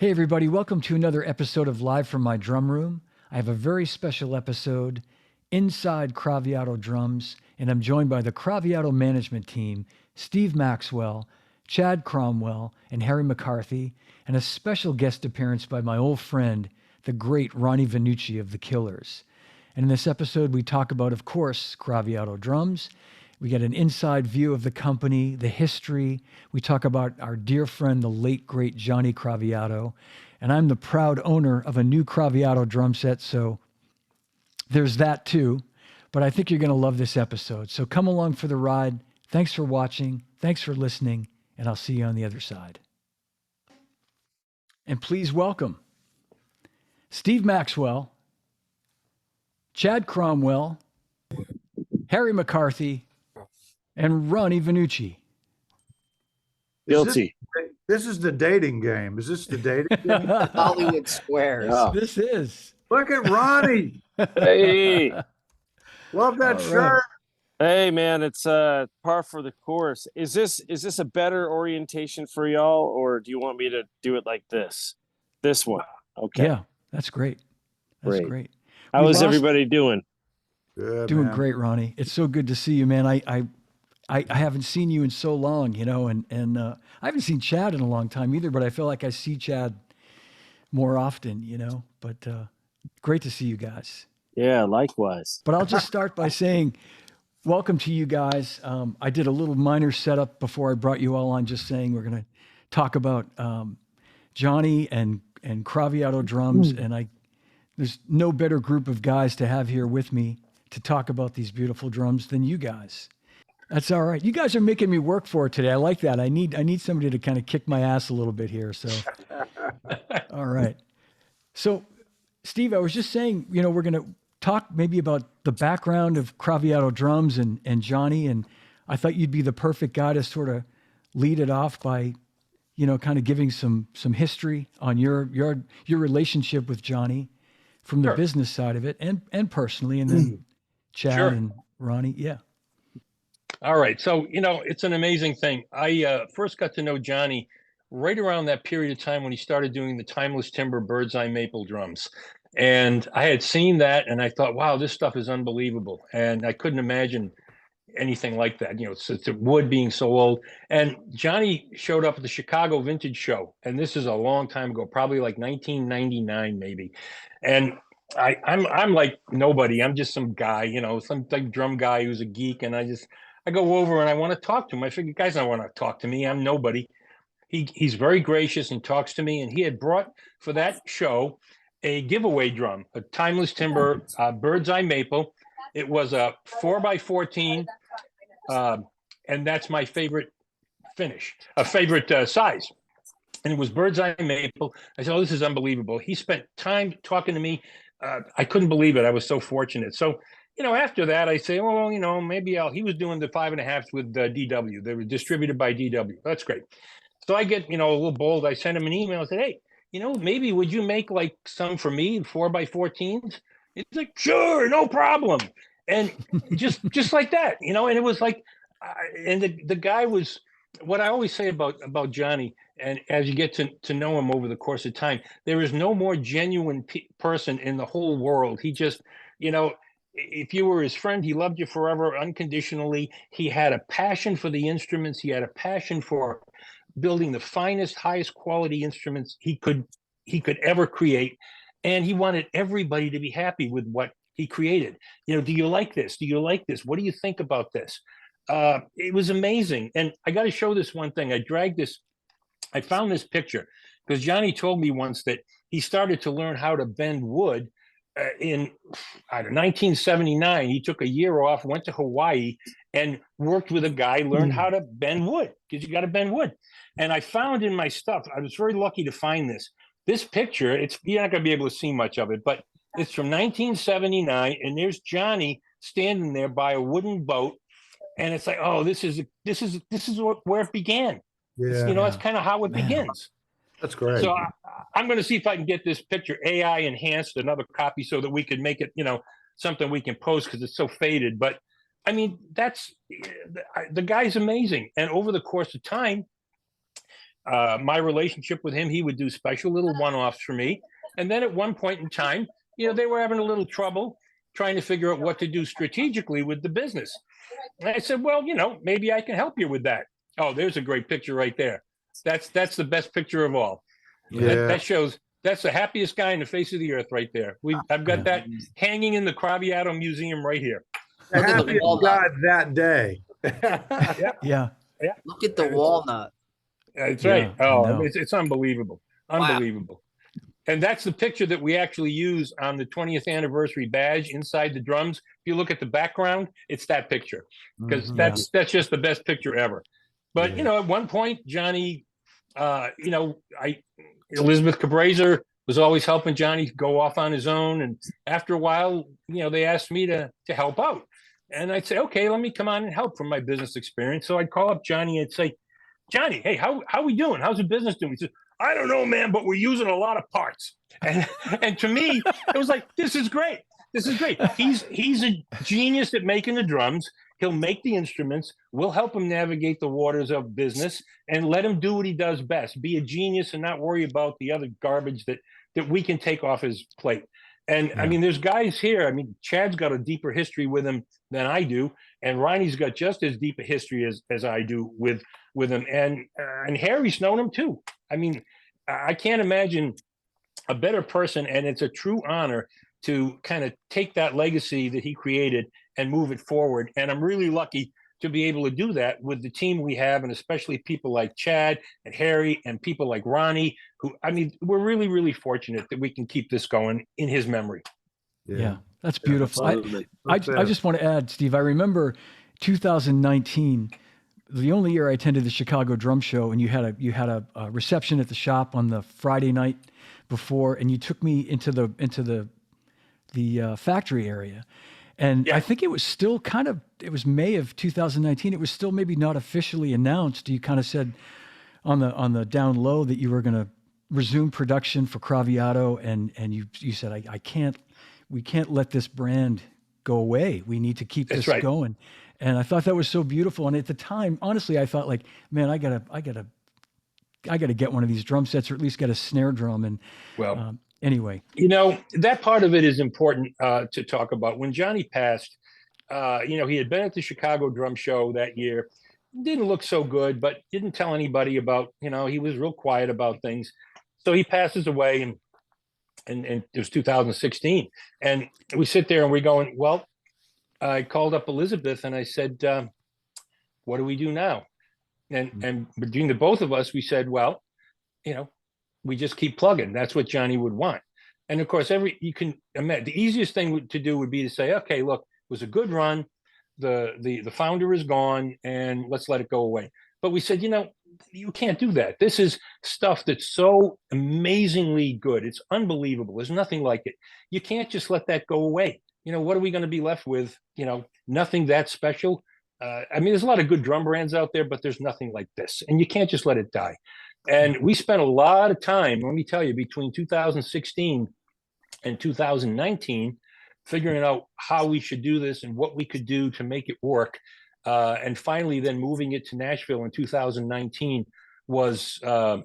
Hey, everybody, welcome to another episode of Live from My Drum Room. I have a very special episode inside Craviotto Drums, and I'm joined by the Craviotto management team, Steve Maxwell, Chad Cromwell, and Harry McCarthy, and a special guest appearance by my old friend, the great Ronnie Vannucci of The Killers. And in this episode, we talk about, of course, Craviotto Drums. We get an inside view of the company, the history. We talk about our dear friend, the late, great Johnny Craviotto. And I'm the proud owner of a new Craviotto drum set, so there's that too. But I think you're going to love this episode. So come along for the ride. Thanks for watching. Thanks for listening. And I'll see you on the other side. And please welcome Steve Maxwell, Chad Cromwell, Harry McCarthy, and Ronnie Vannucci. Guilty. This is the dating game. Is this the dating game? Hollywood Squares. Yeah. This is. Look at Ronnie. Hey, Love that All shirt. hey, man, it's par for the course. Is this a better orientation for y'all, or do you want me to do it like this? This one, okay. Yeah, that's great. That's Great. great. How We is lost- everybody doing? Good, Doing man. great, Ronnie. It's so good to see you, man. I haven't seen you in so long, and I haven't seen Chad in a long time either, but I feel like I see Chad more often, but great to see you guys. Yeah, likewise. But I'll just start by saying welcome to you guys. I did a little minor setup before I brought you all on, just saying we're going to talk about Johnny and Craviotto Drums, and there's no better group of guys to have here with me to talk about these beautiful drums than you guys. That's all right. You guys are making me work for it today. I like that. I need somebody to kind of kick my ass a little bit here. So, all right. So, Steve, I was just saying, we're going to talk maybe about the background of Craviotto Drums and Johnny, and I thought you'd be the perfect guy to sort of lead it off by, kind of giving some history on your relationship with Johnny from the Sure. business side of it and personally, and then Chad Sure. and Ronnie. Yeah. All right. So, it's an amazing thing. I first got to know Johnny right around that period of time when he started doing the timeless timber bird's eye maple drums. And I had seen that and I thought, wow, this stuff is unbelievable. And I couldn't imagine anything like that, it's the wood being so old. And Johnny showed up at the Chicago Vintage Show. And this is a long time ago, probably like 1999, maybe. And I'm like nobody. I'm just some guy, some like drum guy who's a geek. And I go over and I want to talk to him. I figured, guys, don't want to talk to me. I'm nobody. He's very gracious and talks to me. And he had brought for that show a giveaway drum, a timeless timber bird's eye maple. It was a 4x14, and that's my favorite finish, a favorite size. And it was bird's eye maple. I said, oh, this is unbelievable. He spent time talking to me. I couldn't believe it. I was so fortunate. So, after that, I say, well, maybe he was doing the 5.5s with DW. They were distributed by DW. That's great. So I get, a little bold. I sent him an email. I said, hey, maybe would you make like some for me, 4x14s? He's like, sure, no problem. And just like that, and it was like, and the guy was, what I always say about Johnny, and as you get to know him over the course of time, there is no more genuine person in the whole world. He just, if you were his friend, he loved you forever, unconditionally. He had a passion for the instruments. He had a passion for building the finest, highest quality instruments he could ever create. And he wanted everybody to be happy with what he created. Do you like this? Do you like this? What do you think about this? It was amazing. And I got to show this one thing. I found this picture because Johnny told me once that he started to learn how to bend wood in 1979. He took a year off, went to Hawaii, and worked with a guy, learned how to bend wood, because you got to bend wood. And I found in my stuff, I was very lucky to find this picture. You're not going to be able to see much of it, but it's from 1979, and there's Johnny standing there by a wooden boat, and it's like, oh, this is where it began. Yeah. That's kind of how it Man. begins. That's great. So I'm going to see if I can get this picture AI enhanced, another copy, so that we could make it, something we can post, because it's so faded. But I mean, the guy's amazing. And over the course of time, my relationship with him, he would do special little one-offs for me. And then at one point in time, they were having a little trouble trying to figure out what to do strategically with the business. And I said, well, maybe I can help you with that. Oh, there's a great picture right there. That's the best picture of all. Yeah. That shows that's the happiest guy in the face of the earth right there. I've got that hanging in the Craviotto Museum right here. The Look at the happiest walnut. guy that day. Yeah. Look at the walnut. That's Yeah, right. I Oh, know. it's unbelievable. Unbelievable. And that's the picture that we actually use on the 20th anniversary badge inside the drums. If you look at the background, it's that picture, because that's just the best picture ever. But at one point, Johnny, Elizabeth Cabraser was always helping Johnny go off on his own, and after a while, they asked me to help out, and I'd say, okay, let me come on and help from my business experience. So I'd call up Johnny and say, Johnny, hey, how we doing? How's the business doing? He said, I don't know, man, but we're using a lot of parts. And to me, it was like, this is great. This is great. He's a genius at making the drums. He'll make the instruments. We'll help him navigate the waters of business and let him do what he does best. Be a genius and not worry about the other garbage that we can take off his plate. And I mean, there's guys here. I mean, Chad's got a deeper history with him than I do, and Ronnie's got just as deep a history as I do with him. And Harry's known him too. I mean, I can't imagine a better person, and it's a true honor to kind of take that legacy that he created and move it forward. And I'm really lucky to be able to do that with the team we have, and especially people like Chad and Harry and people like Ronnie, who, I mean, we're really, really fortunate that we can keep this going in his memory. Yeah, that's beautiful. Absolutely. I just want to add, Steve, I remember 2019, the only year I attended the Chicago Drum Show, and you had a reception at the shop on the Friday night before, and you took me into the factory area. And I think it was still it was May of 2019. It was still maybe not officially announced. You kind of said on the down low that you were going to resume production for Craviotto, and you said, we can't let this brand go away. We need to keep this going. And I thought that was so beautiful. And at the time, honestly, I thought like, man, I gotta get one of these drum sets, or at least get a snare drum. And anyway, that part of it is important to talk about. When Johnny passed, he had been at the Chicago Drum Show that year. Didn't look so good, but didn't tell anybody about, he was real quiet about things. So he passes away, and it was 2016. And we sit there and we're going, well, I called up Elizabeth and I said, what do we do now? And between the both of us, we said, well, we just keep plugging. That's what Johnny would want. And of course, you can imagine the easiest thing to do would be to say, okay, look, it was a good run. The founder is gone, and let's let it go away. But we said, you can't do that. This is stuff that's so amazingly good. It's unbelievable. There's nothing like it. You can't just let that go away. What are we going to be left with? Nothing that special. I mean, there's a lot of good drum brands out there, but there's nothing like this, and you can't just let it die. And we spent a lot of time, let me tell you, between 2016 and 2019, figuring out how we should do this and what we could do to make it work. And finally, then moving it to Nashville in 2019 was a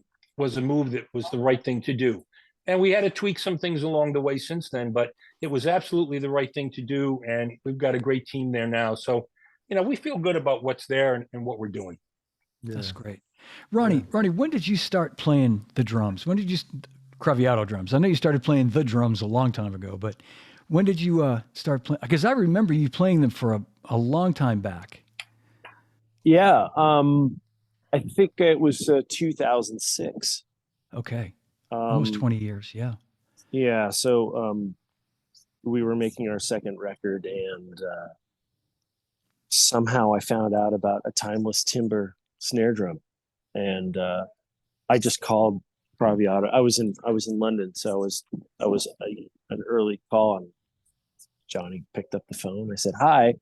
move that was the right thing to do. And we had to tweak some things along the way since then, but it was absolutely the right thing to do. And we've got a great team there now. So, we feel good about what's there and what we're doing. Yeah. that's great. Ronnie, when did you start playing the drums? When did you Craviotto drums? I know you started playing the drums a long time ago, but when did you start playing? Because I remember you playing them for a long time back. Yeah. I think it was 2006. Okay. Almost 20 years. Yeah. Yeah. So we were making our second record, and somehow I found out about a Timeless Timber snare drum, and I just called Craviotto. I was in London, so I was an early call, and Johnny picked up the phone. I said, "Hi,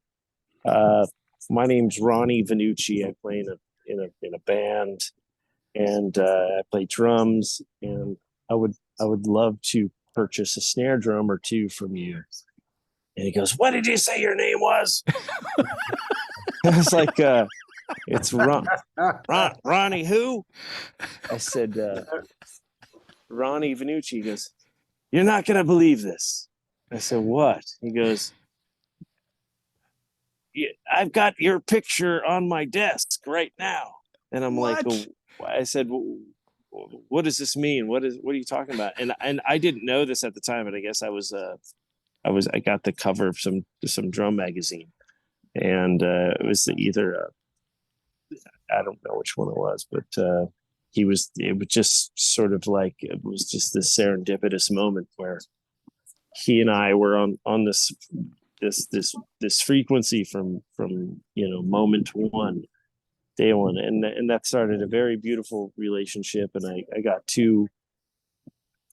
my name's Ronnie Vannucci. I play in a band, and I play drums, and I would love to purchase a snare drum or two from you." And he goes, "What did you say your name was?" I was like, It's Ronnie who? I said, Ronnie Vannucci. He goes, "You're not going to believe this." I said, "What?" He goes, "Yeah, I've got your picture on my desk right now." And I'm like, What? I said, "What does this mean? What are you talking about?" And I didn't know this at the time, and I guess I got the cover of some drum magazine, and it was either I don't know which one it was, but it was just sort of like, it was just this serendipitous moment where he and I were on this frequency from moment one, day one, and that started a very beautiful relationship. And I got two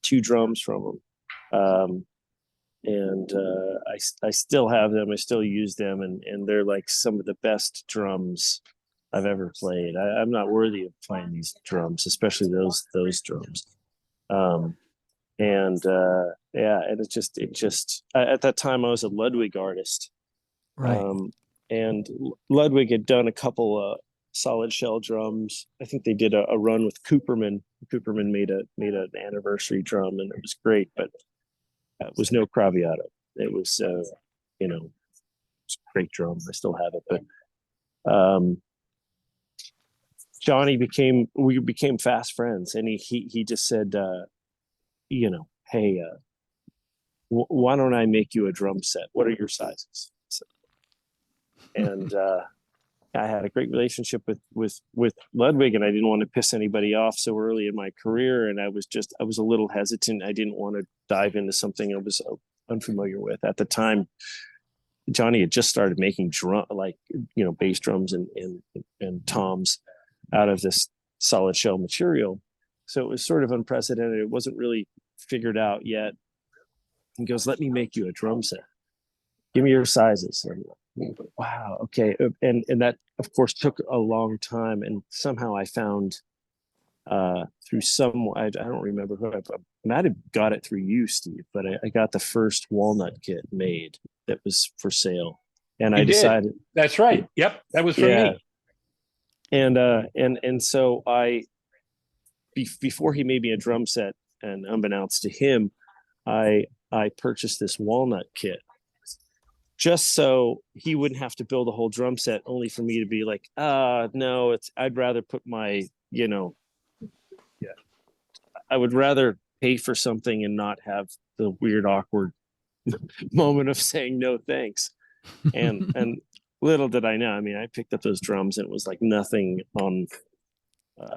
drums from him, and I still have them. I still use them, and they're like some of the best drums I've ever played. I'm not worthy of playing these drums, especially those drums. And it just at that time I was a Ludwig artist, Right. and Ludwig had done a couple solid shell drums. I think they did a run with Cooperman. Cooperman made an anniversary drum, and it was great, but it was no Craviotto. It was it's a great drum. I still have it, but we became fast friends, and he just said, "Hey, why don't I make you a drum set? What are your sizes?" And I had a great relationship with Ludwig, and I didn't want to piss anybody off so early in my career, and I was a little hesitant. I didn't want to dive into something I was unfamiliar with at the time. Johnny had just started making bass drums and toms out of this solid shell material, so it was sort of unprecedented. It wasn't really figured out yet. He goes, "Let me make you a drum set. Give me your sizes." And wow, okay. And that of course took a long time, and somehow I found through I don't remember who, I might have got it through you, Steve, but I got the first walnut kit made that was for sale, and I decided that's right. Yep, that was for me. And so before he made me a drum set, and unbeknownst to him, I purchased this walnut kit just so he wouldn't have to build a whole drum set, only for me to be like, no, I'd rather put my, I would rather pay for something and not have the weird, awkward moment of saying no thanks. And little did I know, I mean, I picked up those drums, and it was like nothing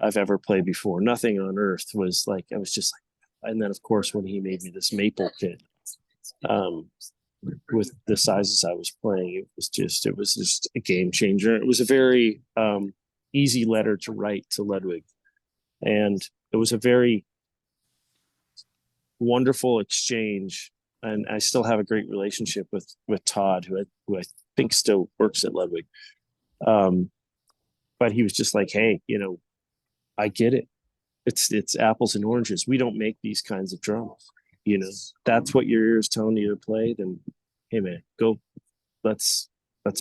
I've ever played before. Nothing on earth was like, I was just like, and then of course, when he made me this maple kit, with the sizes I was playing, it was just a game changer. It was a very easy letter to write to Ludwig, and it was a very wonderful exchange. And I still have a great relationship with Todd, who I think still works at Ludwig. But he was just like, "Hey, I get it. It's apples and oranges. We don't make these kinds of drums. That's what your ear is telling you to play. Then, hey man, go. Let's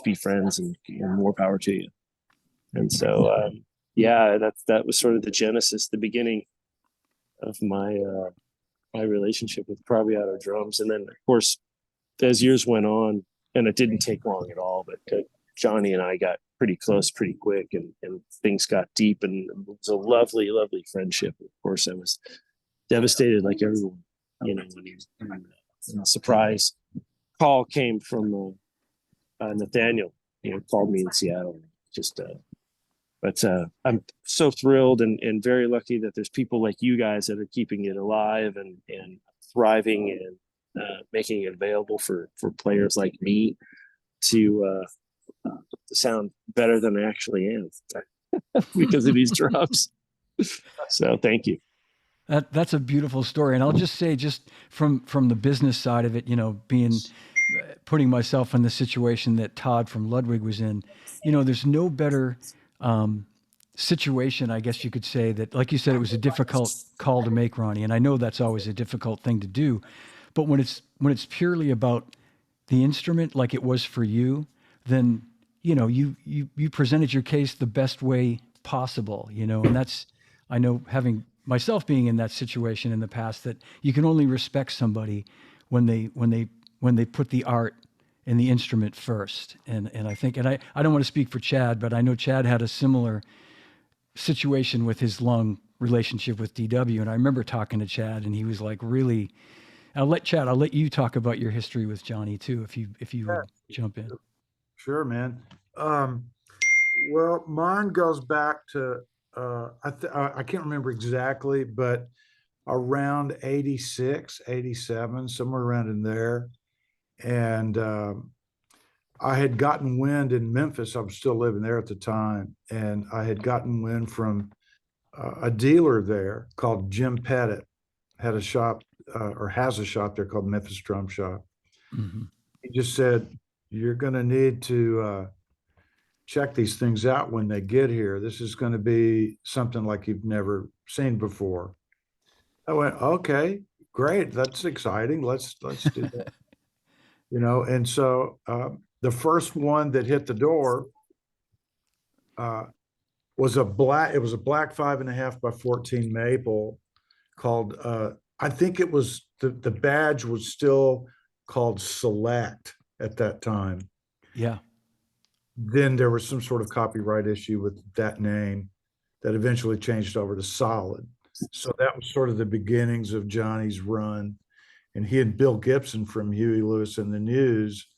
be friends, and more power to you." And so, that was sort of the genesis, the beginning of my relationship with Craviotto Drums. And then, of course, as years went on, and it didn't take long at all, but Johnny and I got pretty close pretty quick, and things got deep, and it was a lovely, lovely friendship. Of course, I was devastated like everyone, when a surprise call came from Nathaniel, called me in Seattle. But I'm so thrilled and very lucky that there's people like you guys that are keeping it alive and thriving, and making it available for players like me to sound better than I actually am because of these drums. So thank you. That's a beautiful story. And I'll just say, just from the business side of it, putting myself in the situation that Todd from Ludwig was in, there's no better situation, I guess you could say, that, like you said, it was a difficult call to make, Ronnie. And I know that's always a difficult thing to do, but when it's purely about the instrument, like it was for you, then you presented your case the best way possible, and that's, I know, having myself being in that situation in the past, that you can only respect somebody when they put the art and the instrument first. And I think, and I don't want to speak for Chad, but I know Chad had a similar situation with his long relationship with DW. And I remember talking to Chad, and he was like, really, I'll let you talk about your history with Johnny too, if you would jump in. Sure, man. Well, mine goes back to I can't remember exactly, but around 86, 87, somewhere around in there. And I had gotten wind in Memphis. I was still living there at the time, and I had gotten wind from a dealer there called Jim Pettit, had a shop or has a shop there called Memphis Drum Shop. Mm-hmm. He just said, "You're going to need to check these things out when they get here. This is going to be something like you've never seen before." I went, "Okay, great. That's exciting. Let's do that." And so the first one that hit the door was a black 5.5 by 14 maple called, I think it was, the badge was still called Select at that time. Yeah. Then there was some sort of copyright issue with that name that eventually changed over to Solid. So that was sort of the beginnings of Johnny's run. And he and Bill Gibson from Huey Lewis and the News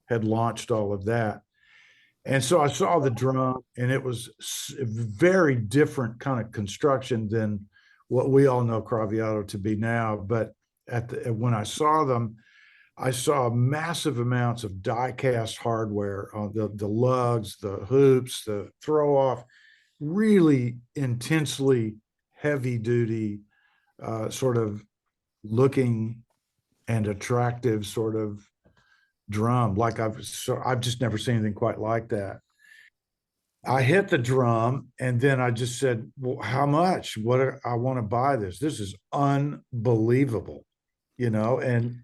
had launched all of that. And so I saw the drum, and it was a very different kind of construction than what we all know Craviotto to be now. But when I saw them, I saw massive amounts of die-cast hardware on the lugs, the hoops, the throw-off, really intensely heavy-duty sort of looking and attractive sort of drum. Like I've just never seen anything quite like that. I hit the drum, and then I just said, "Well, how much? I want to buy this. This is unbelievable," And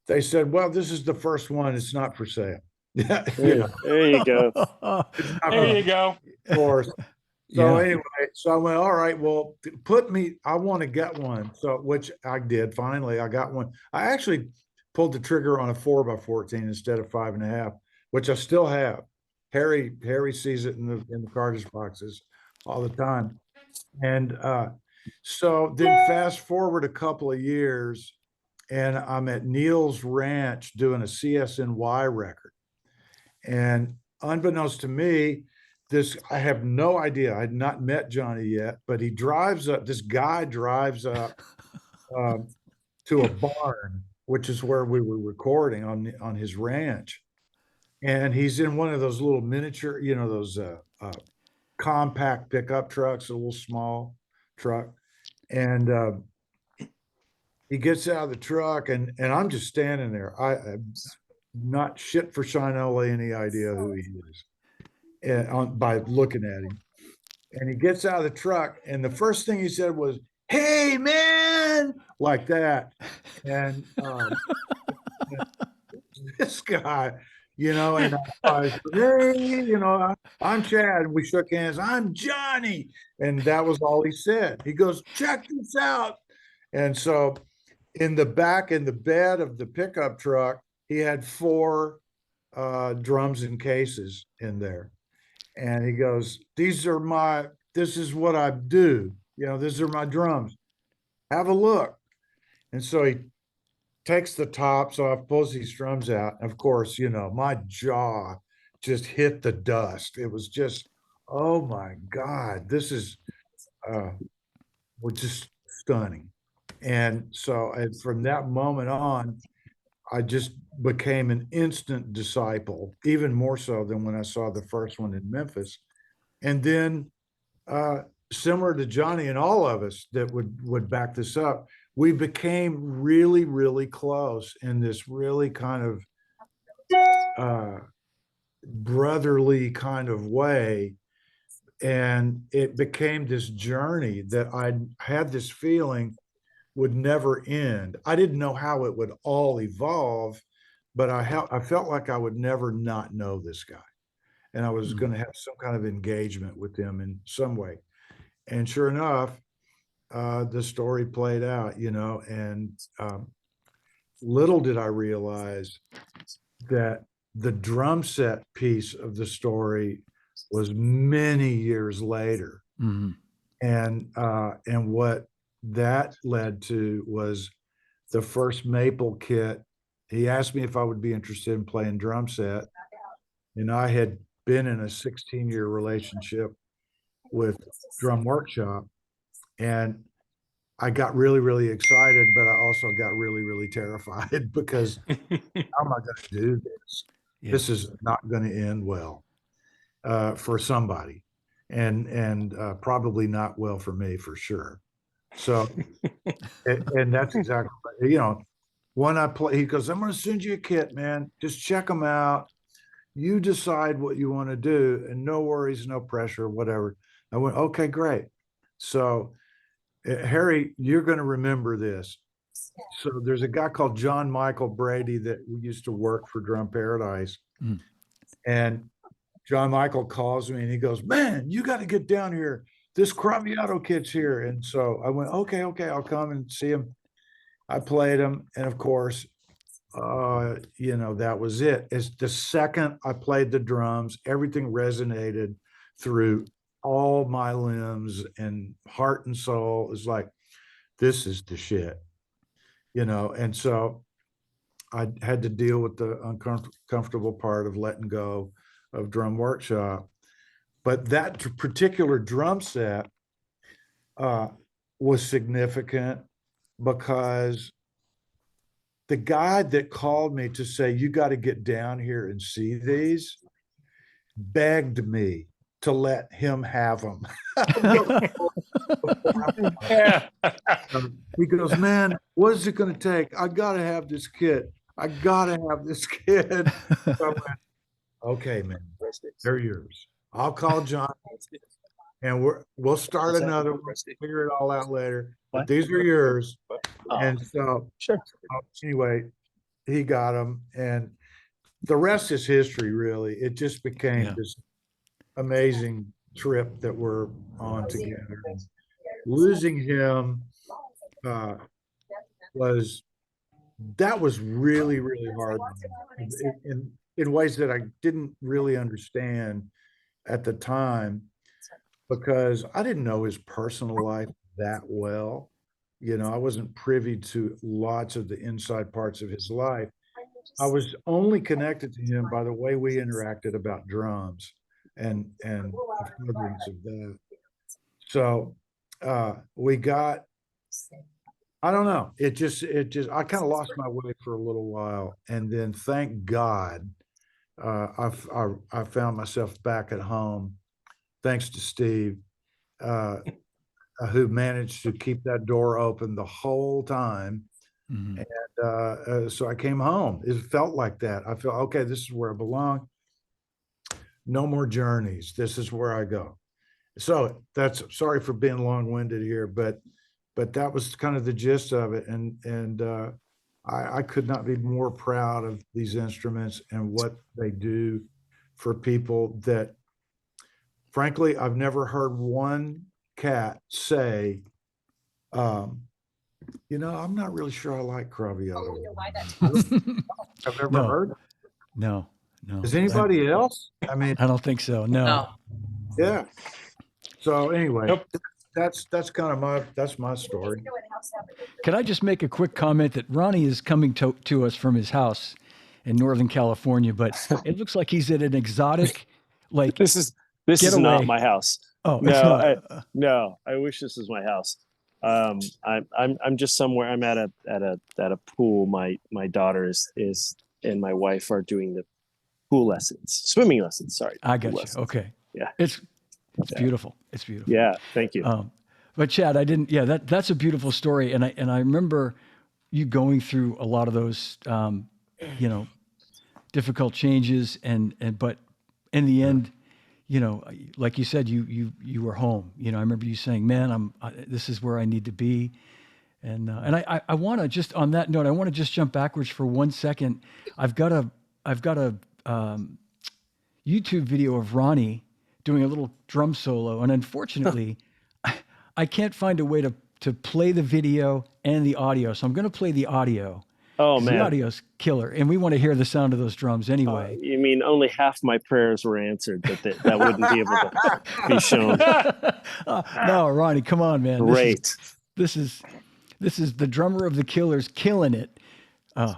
they said, "Well, this is the first one. It's not for sale." Yeah, there you go. There you go. Of course. So Yeah. anyway, so I went, "All right, well, I want to get one." So, which I did. Finally, I got one. I actually pulled the trigger on a 4 by 14 instead of 5.5, which I still have. Harry sees it in the cartridge boxes all the time. And so then fast forward a couple of years, and I'm at Neil's Ranch doing a CSNY record. And unbeknownst to me, I have no idea. I had not met Johnny yet, but this guy drives up to a barn, which is where we were recording on his ranch. And he's in one of those little miniature, those compact pickup trucks, a little small truck. And he gets out of the truck, and I'm just standing there. I'm not shit for shine any idea who he is. By looking at him. And he gets out of the truck, and the first thing he said was, "Hey, man," like that. And this guy, and I said, "Hey, I'm Chad." We shook hands. "I'm Johnny." And that was all he said. He goes, "Check this out." And so in the bed of the pickup truck, he had 4 drums and cases in there. And he goes, this is what I do. These are my drums. Have a look." And so he takes the tops off, pulls these drums out. Of course, my jaw just hit the dust. It was just, oh my God, this is just stunning. And so from that moment on, I just became an instant disciple, even more so than when I saw the first one in Memphis. And then, similar to Johnny and all of us that would back this up, we became really, really close in this really kind of brotherly kind of way. And it became this journey that I had this feeling would never end. I didn't know how it would all evolve, but I felt like I would never not know this guy. and I was going to have some kind of engagement with them in some way. And sure enough, the story played out, and little did I realize that the drum set piece of the story was many years later. Mm-hmm. And what that led to was the first Maple kit. He asked me if I would be interested in playing drum set. And I had been in a 16-year relationship with Drum Workshop. And I got really, really excited, but I also got really, really terrified because how am I going to do this? Yeah. This is not going to end well for somebody, and probably not well for me for sure. So, and that's exactly when I play. He goes, "I'm going to send you a kit, man. Just check them out. You decide what you want to do, and no worries, no pressure, whatever." I went, "Okay, great." So, Harry, you're going to remember this. So there's a guy called John Michael Brady that used to work for Drum Paradise. And John Michael calls me and he goes, "Man, you got to get down here. This Craviotto kid's here." And so I went, okay, I'll come and see him. I played him. And of course, that was it. As the second I played the drums, everything resonated through all my limbs and heart and soul. Is like, this is the shit, and so I had to deal with the uncomfortable part of letting go of Drum Workshop. But that particular drum set was significant because the guy that called me to say, "You got to get down here and see these," begged me to let him have them. Yeah. He goes, "Man, what is it going to take? I got to have this kid. I got to have this kid." So I went, "Okay, man, they're yours. I'll call John and we'll start another one, figure it all out later. But these are yours." And so anyway, he got them, and the rest is history, really. It just became this amazing trip that we're on together. And losing him was really, really hard in ways that I didn't really understand at the time, because I didn't know his personal life that well. I wasn't privy to lots of the inside parts of his life. I was only connected to him by the way we interacted about drums and the furtherance of that. So we got, I don't know, it just I kind of lost my way for a little while, and then thank God I found myself back at home, thanks to Steve, who managed to keep that door open the whole time. Mm-hmm. And so I came home. It felt like that. I felt, okay, this is where I belong. No more journeys. This is where I go. So that's, sorry for being long-winded here, but that was kind of the gist of it. And I could not be more proud of these instruments and what they do for people that, frankly, I've never heard one cat say, I'm not really sure I like Craviotto. I've never heard. No. Is anybody else? I mean, I don't think so. No. Yeah. So anyway, Nope. that's kind of that's my story. Can I just make a quick comment that Ronnie is coming to us from his house in Northern California, but it looks like he's at an exotic, like, This is not my house. Oh, it's not. No, I wish this was my house. I'm just somewhere. I'm at a pool. My daughter is and my wife are doing the swimming lessons. Sorry. I got you. Lessons. Okay. Yeah. It's beautiful. It's beautiful. Yeah. Thank you. But Chad, that's a beautiful story. And I remember you going through a lot of those, difficult changes but in the end, like you said, you were home. I remember you saying, "Man, this is where I need to be." And I want to just, on that note, I want to just jump backwards for 1 second. I've got a you YouTube video of Ronnie doing a little drum solo, and unfortunately, I can't find a way to play the video and the audio. So I'm going to play the audio. Oh 'cause man, the audio's killer, and we want to hear the sound of those drums anyway. you mean only half my prayers were answered that wouldn't be able to be shown. No, Ronnie, come on, man. Great. This is the drummer of the Killers killing it. I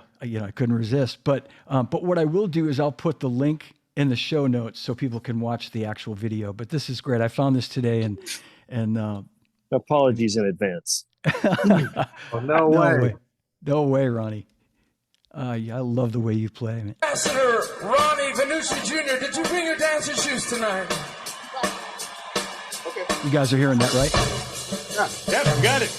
couldn't resist. But what I will do is I'll put the link in the show notes so people can watch the actual video. But this is great. I found this today, and Apologies in advance. Oh, no way. No way, Ronnie. Yeah, I love the way you play, man. Ambassador Ronnie Vannucci Jr., did you bring your dancing shoes tonight? You guys are hearing that, right? Yep, got it.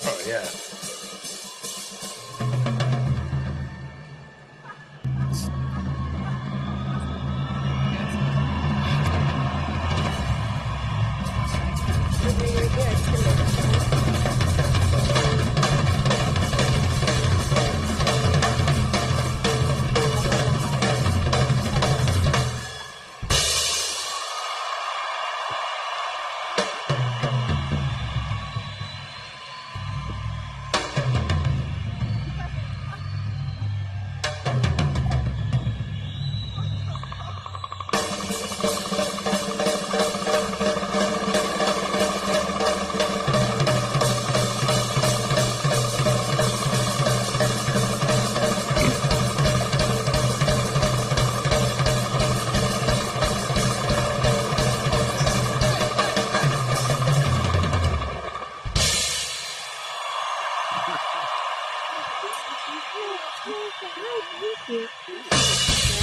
Oh, yeah.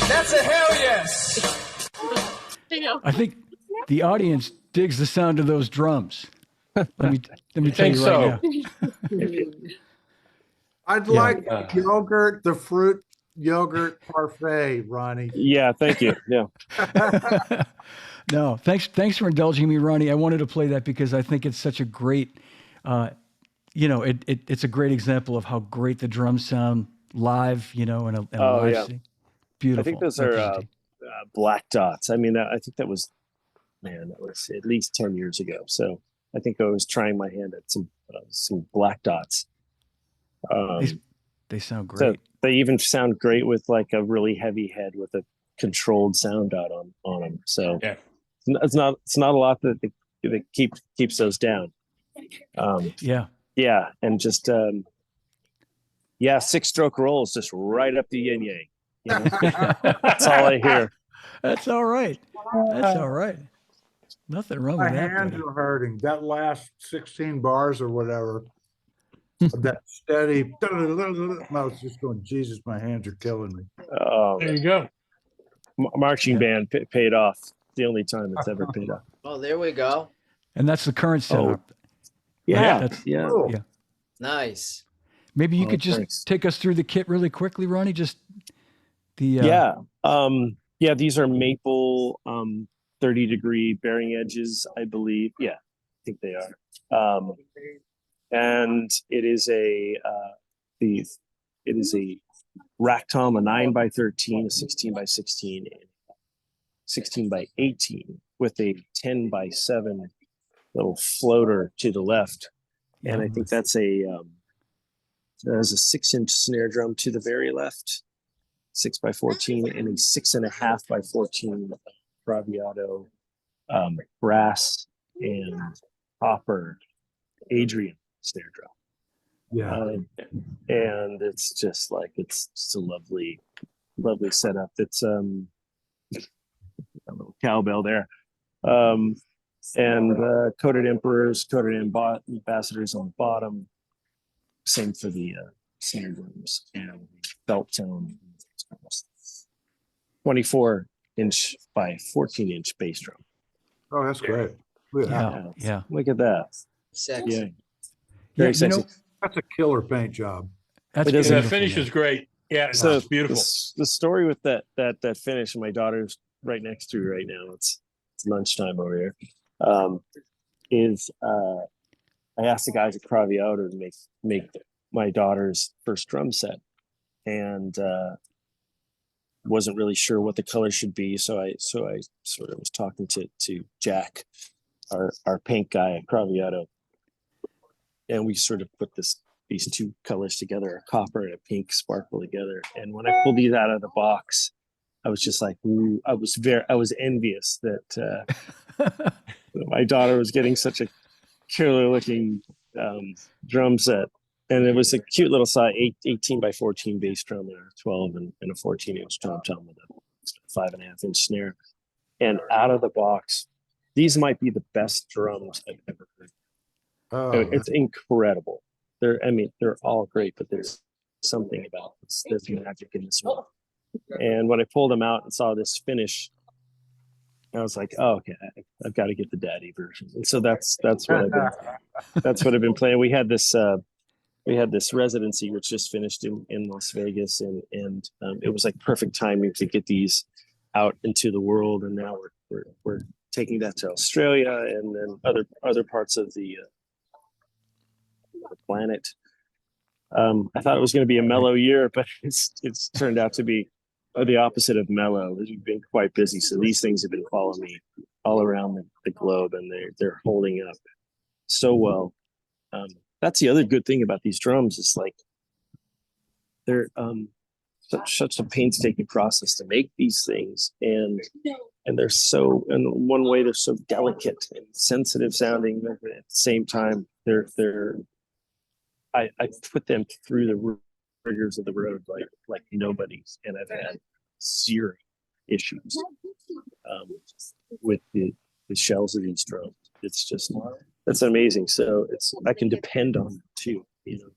That's a hell yes. I think the audience digs the sound of those drums. Let me tell think you right so? now. I'd Yeah. like yogurt, the fruit yogurt parfait, Ronnie. Yeah, thank you. Yeah. No, thanks for indulging me, Ronnie. I wanted to play that because I think it's such a great, it's a great example of how great the drums sound live, in a Oh, live yeah. scene. Beautiful. I think those are black dots. I mean, I think that was at least 10 years ago. So I think I was trying my hand at some black dots. They sound So great. they even sound great with like a really heavy head with a controlled sound out on them. So Yeah. it's not a lot that keeps those down. Yeah. Yeah, and just 6-stroke rolls just right up the yin yang. That's all I hear. That's all right. That's all right. Nothing wrong My with that, hands buddy. are hurting. That last 16 bars or whatever, that steady, I was just going, Jesus, my hands are killing me. There you go. Marching band paid off. The only time it's ever paid off. Oh, there we go. And that's the current setup. Yeah, that's- yeah. Cool. Yeah. Nice. Maybe you Oh, could just thanks. take us through the kit really quickly, Ronnie. Just the Yeah. These are maple 30-degree bearing edges, I believe. Yeah, I think they are. And it is a rack tom, a 9x13, a 16x16, and 16x18 with a 10x7 little floater to the left. And I think that's there's a 6-inch snare drum to the very left, 6x14, and a 6.5x14 Craviotto brass and copper Adrian snare drum. Yeah. And it's just a lovely setup. It's a little cowbell there. And coated emperors, coated ambassadors on the bottom. Same for the snare drums and belt tone. 24-inch by 14-inch bass drum. Oh, that's great. Look at that. Yeah. Look at that. Sexy. Yeah. Yeah, Very you sexy. know, That's a killer paint job. that's It is. Yeah, beautiful, the finish man. is great. Yeah, So it's beautiful. The story with that finish, and my daughter's right next to me right now. It's lunchtime over here. Is I asked the guys at Craviotto to make my daughter's first drum set, and wasn't really sure what the color should be. So I sort of was talking to Jack, our paint guy at Craviotto, and we sort of put these two colors together, a copper and a pink sparkle together. And when I pulled these out of the box, I was just like, ooh, I was envious that my daughter was getting such a killer looking drum set. And it was a cute little size, 18 by 14 bass drum and a 12 and a 14-inch tom tom with a 5.5-inch snare. And out of the box, these might be the best drums I've ever heard. Oh, It's incredible. They're all great, but there's something about this. There's magic in this one. And when I pulled them out and saw this finish, I was like, "Oh, okay, I've got to get the daddy version." And so that's what I've been playing. We had this residency which just finished in Las Vegas, and it was like perfect timing to get these out into the world. And now we're taking that to Australia and then other parts of the planet. I thought it was going to be a mellow year, but it's turned out to be the opposite of mellow. We've been quite busy, so these things have been following me all around the globe, and they're holding up so well. That's the other good thing about these drums is like they're such a painstaking process to make these things, and they're so, in one way, they're so delicate and sensitive sounding, but at the same time I put them through the rigors of the road like nobody's, and I've had zero issues with the shells of these drums. That's amazing. So I can depend on it too,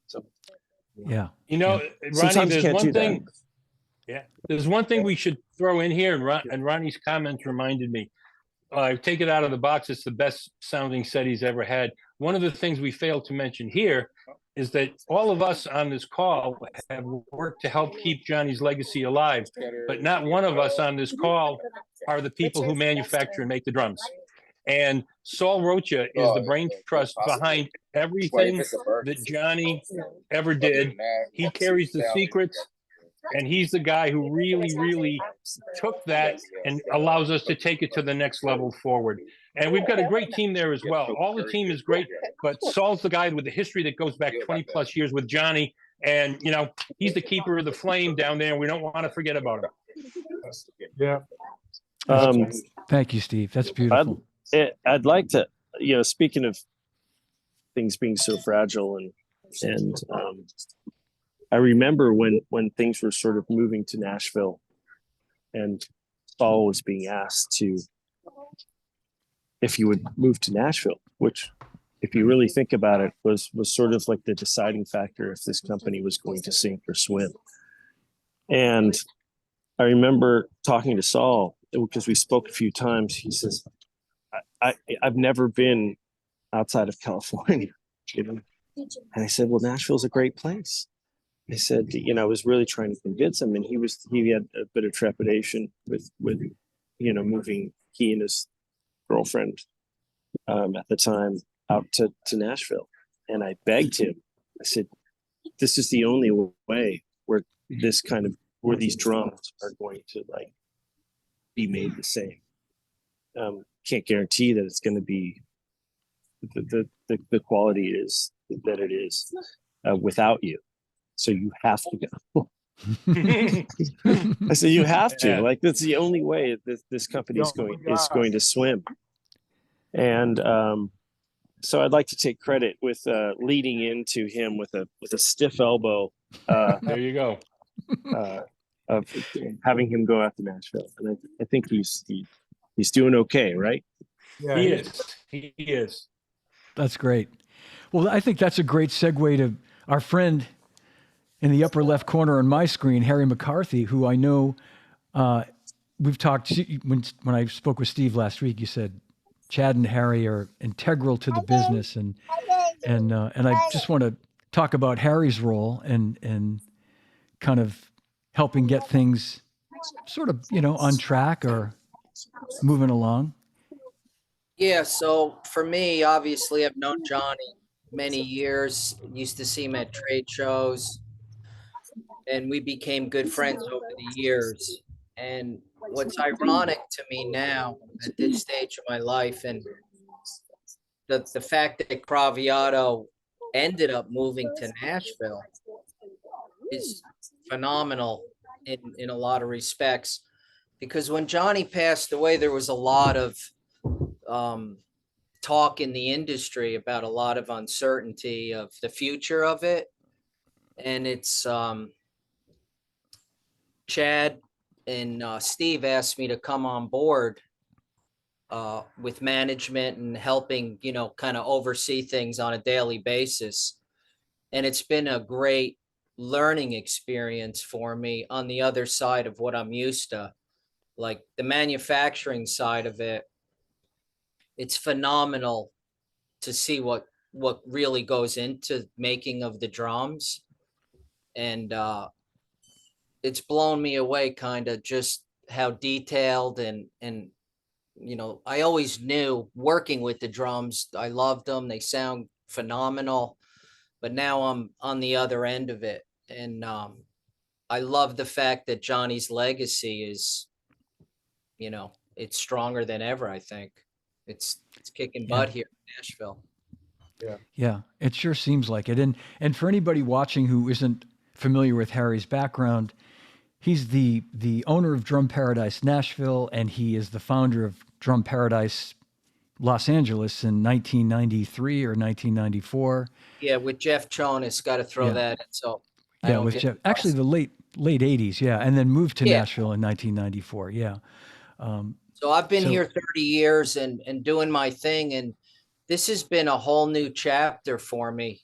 So Yeah. Ronnie, Sometimes you there's can't one do that. thing. Yeah, there's one thing we should throw in here, and Ronnie's comments reminded me. Take it out of the box. It's the best sounding set he's ever had. One of the things we failed to mention here is that all of us on this call have worked to help keep Johnny's legacy alive, but not one of us on this call are the people who manufacture and make the drums. And Saul Rocha is the brain trust behind everything that Johnny ever did. He carries the secrets, and he's the guy who really, really took that and allows us to take it to the next level forward. And we've got a great team there as well. All the team is great, but Saul's the guy with the history that goes back 20 plus years with Johnny. And, he's the keeper of the flame down there. And we don't want to forget about him. yeah. Thank you, Steve. That's beautiful. I'd like to, speaking of things being so fragile, and I remember when things were sort of moving to Nashville, and Saul was being asked if he would move to Nashville, which, if you really think about it, was sort of like the deciding factor if this company was going to sink or swim. And I remember talking to Saul, because we spoke a few times. He says, I've never been outside of California, And I said, well, Nashville's a great place. I said, I was really trying to convince him, and he had a bit of trepidation with moving he and his girlfriend at the time out to Nashville. And I begged him. I said, this is the only way where these drums are going to be made the same. Can't guarantee that it's going to be the quality is that it is without you. So you have to go. I said, you have to. Yeah. That's the only way this company is going to swim. And so I'd like to take credit with leading into him with a stiff elbow. There you go. Of having him go out to Nashville, and I think he's doing okay, right? Yeah, He is. That's great. Well, I think that's a great segue to our friend in the upper left corner on my screen, Harry McCarthy, who I know we've talked when I spoke with Steve last week. You said Chad and Harry are integral to the business, and I just want to talk about Harry's role and kind of helping get things sort of on track or moving along. Yeah, so for me, obviously, I've known Johnny many years. Used to see him at trade shows, and we became good friends over the years. And what's ironic to me now at this stage of my life, and the fact that Craviotto ended up moving to Nashville is phenomenal in a lot of respects. Because when Johnny passed away, there was a lot of um, talk in the industry about a lot of uncertainty of the future of it. And it's Chad and Steve asked me to come on board with management and helping, kind of oversee things on a daily basis. And it's been a great learning experience for me on the other side of what I'm used to. Like the manufacturing side of it, it's phenomenal to see what really goes into making of the drums. And it's blown me away kind of just how detailed and I always knew working with the drums, I loved them, they sound phenomenal, but now I'm on the other end of it. And I love the fact that Johnny's legacy is, it's stronger than ever. I think it's kicking Yeah. butt here in Nashville. Yeah, it sure seems like it. And for anybody watching who isn't familiar with Harry's background, he's the owner of Drum Paradise Nashville, and he is the founder of Drum Paradise Los Angeles in 1993 or 1994. Yeah, with Jeff Jonas, got to throw Yeah. that in. So I Yeah, don't with get Jeff. lost. Actually, the late 80s. Yeah, and then moved to Yeah. Nashville in 1994. Yeah. So I've been So- here 30 years and doing my thing, and this has been a whole new chapter for me.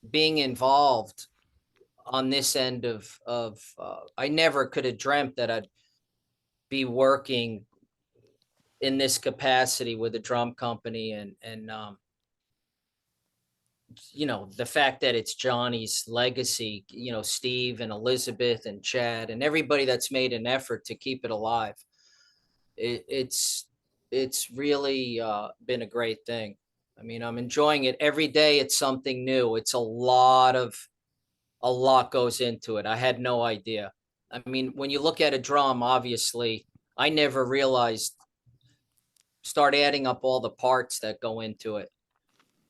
Being involved on this end of I never could have dreamt that I'd be working in this capacity with a drum company, and the fact that it's Johnny's legacy, Steve and Elizabeth and Chad and everybody that's made an effort to keep it alive. It's really been a great thing. I mean, I'm enjoying it every day. It's something new. It's a lot goes into it. I had no idea. I mean, when you look at a drum, obviously, I never realized, start adding up all the parts that go into it,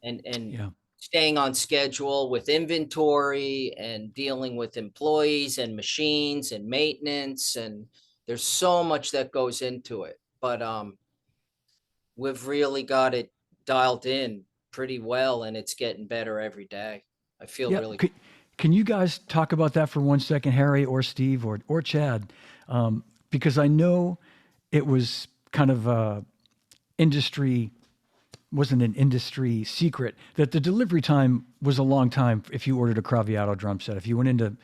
and Yeah. staying on schedule with inventory and dealing with employees and machines and maintenance. And there's so much that goes into it, but we've really got it dialed in pretty well, and it's getting better every day. I feel Yeah. really Can you guys talk about that for 1 second, Harry or Steve or Chad? Because I know it was kind of wasn't an industry secret that the delivery time was a long time if you ordered a Craviotto drum set. If you went into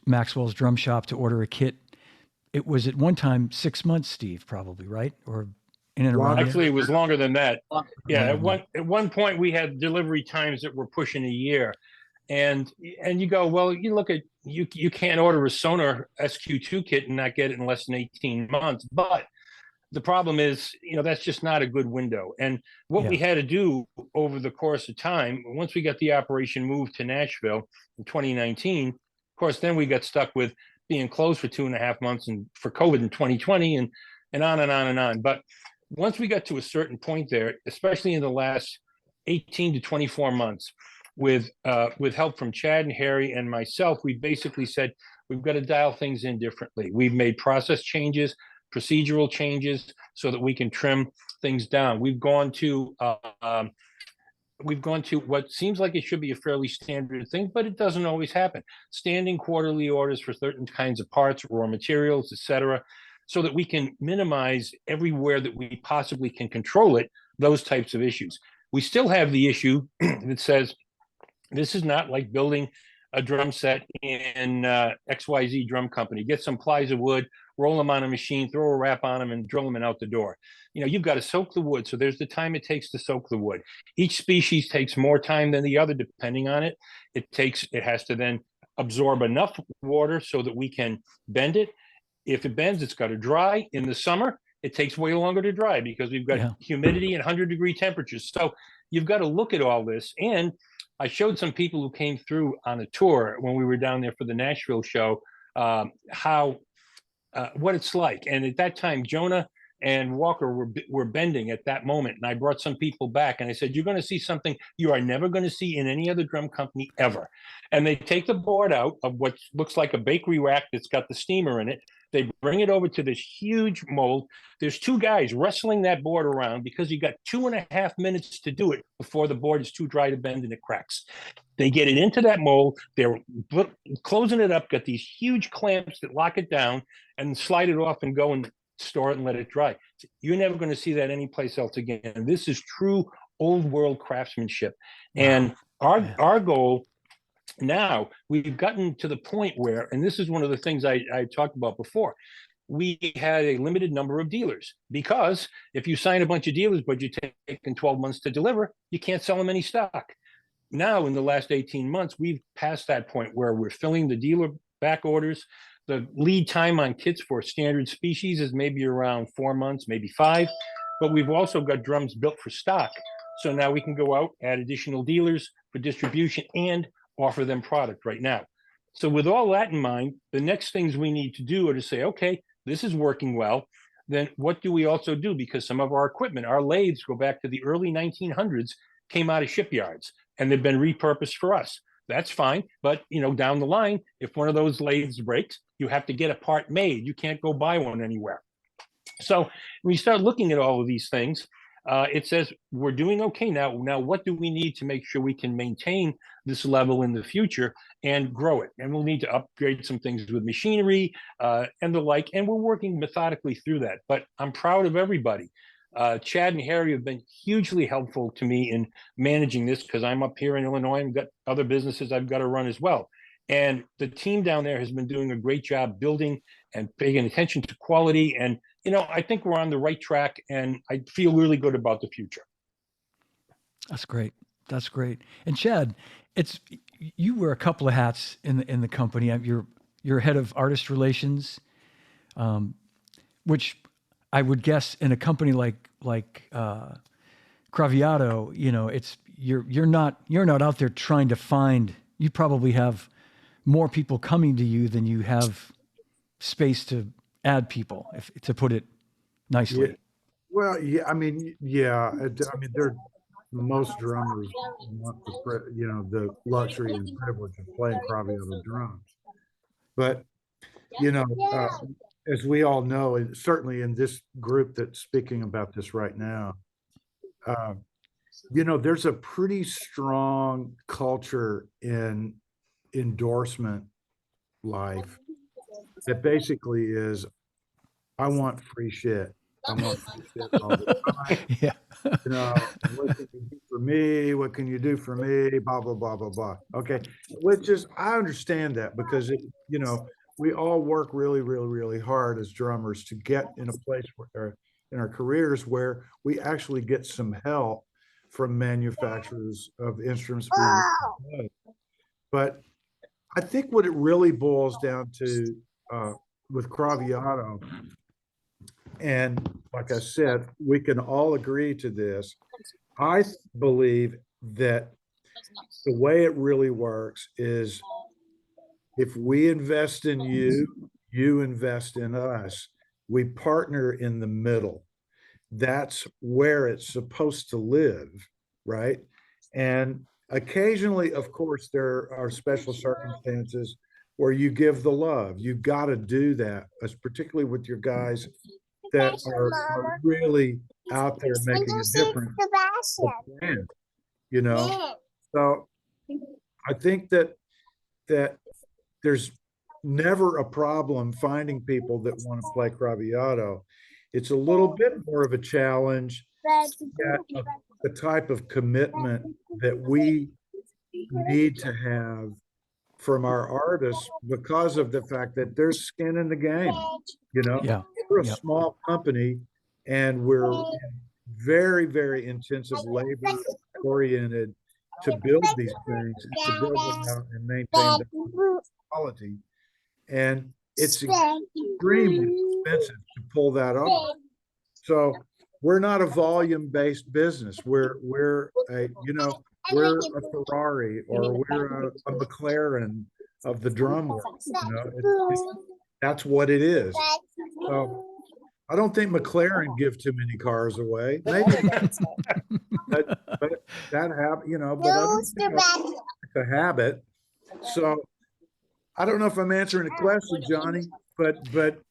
Maxwell's drum shop to order a kit, it was at one time 6 months, Steve, probably, right? Or in and around there? Actually, it was longer than that. Yeah, Longer than at one point we had delivery times that were pushing a year, and you go, well, you can't order a Sonar SQ2 kit and not get it in less than 18 months. But the problem is, that's just not a good window. And what we had to do over the course of time, once we got the operation moved to Nashville in 2019, of course, then we got stuck with being closed for 2.5 months and for COVID in 2020 and on and on and on. But once we got to a certain point there, especially in the last 18 to 24 months, with help from Chad and Harry and myself, we basically said, we've got to dial things in differently. We've made process changes, procedural changes, so that we can trim things down. We've gone to what seems like it should be a fairly standard thing, but it doesn't always happen. Standing quarterly orders for certain kinds of parts, raw materials, etc., so that we can minimize everywhere that we possibly can control it, those types of issues. We still have the issue that says this is not like building a drum set in XYZ drum company. Get some plies of wood, roll them on a machine, throw a wrap on them, and drill them and out the door. You've got to soak the wood. So there's the time it takes to soak the wood. Each species takes more time than the other, depending on it. It has to then absorb enough water so that we can bend it. If it bends, it's got to dry in the summer. it takes way longer to dry because we've got humidity and 100-degree temperatures. So you've got to look at all this. And I showed some people who came through on a tour when we were down there for the Nashville show, what it's like. And at that time, Jonah and Walker were bending at that moment. And I brought some people back and I said, you're going to see something you are never going to see in any other drum company ever. And they take the board out of what looks like a bakery rack that's got the steamer in it. They bring it over to this huge mold. There's two guys wrestling that board around because you got 2.5 minutes to do it before the board is too dry to bend and it cracks. They get it into that mold. They're closing it up, got these huge clamps that lock it down and slide it off and go and store it and let it dry. You're never going to see that anyplace else again. This is true old world craftsmanship. Wow. And our goal now, we've gotten to the point where, and this is one of the things I talked about before, we had a limited number of dealers, because if you sign a bunch of dealers, but you take 12 months to deliver, you can't sell them any stock. Now, in the last 18 months, we've passed that point where we're filling the dealer back orders. The lead time on kits for standard species is maybe around 4 months, maybe 5, but we've also got drums built for stock. So now we can go out, add additional dealers for distribution, and offer them product right now. So with all that in mind, the next things we need to do are to say, okay, this is working well. Then what do we also do? Because some of our equipment, our lathes go back to the early 1900s, came out of shipyards, and they've been repurposed for us. That's fine. But, down the line, if one of those lathes breaks, you have to get a part made. You can't go buy one anywhere. So when you start looking at all of these things, it says we're doing okay now. Now, what do we need to make sure we can maintain this level in the future and grow it? And we'll need to upgrade some things with machinery and the like. And we're working methodically through that. But I'm proud of everybody. Chad and Harry have been hugely helpful to me in managing this, because I'm up here in Illinois and got other businesses I've got to run as well. And the team down there has been doing a great job building and paying attention to quality. And, I think we're on the right track, and I feel really good about the future. That's great. That's great. And Chad, you wear a couple of hats in the company. You're head of artist relations, which I would guess in a company like Craviotto, you're not out there trying to find. You probably have more people coming to you than you have space to add people, to put it nicely. Yeah. Well, yeah, I mean, they're most drummers want the luxury and privilege of playing Craviotto drums, but as we all know, and certainly in this group that's speaking about this right now, there's a pretty strong culture in endorsement life that basically is, I want free shit. I want free shit all the time. Yeah. What can you do for me? What can you do for me? Blah, blah, blah, blah, blah. Okay. Which is, I understand that, because we all work really, really, really hard as drummers to get in a place where in our careers where we actually get some help from manufacturers of instruments. But I think what it really boils down to with Craviotto, and like I said, we can all agree to this. I believe that the way it really works is, if we invest in you, you invest in us. We partner in the middle. That's where it's supposed to live, right? And occasionally, of course, there are special circumstances where you give the love. You've got to do that, particularly with your guys that are really out there making a difference. So I think that there's never a problem finding people that want to play Craviotto. It's a little bit more of a challenge, the type of commitment that we need to have from our artists, because of the fact that there's skin in the game. Yeah. We're a small company, and we're very, very intensive labor oriented to build these things, and to build them out and maintain the quality. And it's extremely expensive to pull that off. So we're not a volume-based business. We're a, we're a Ferrari or we're a McLaren of the drum world. That's what it is. So I don't think McLaren give too many cars away. Maybe, but that but I don't think it's a habit. So I don't know if I'm answering the question, Johnny, but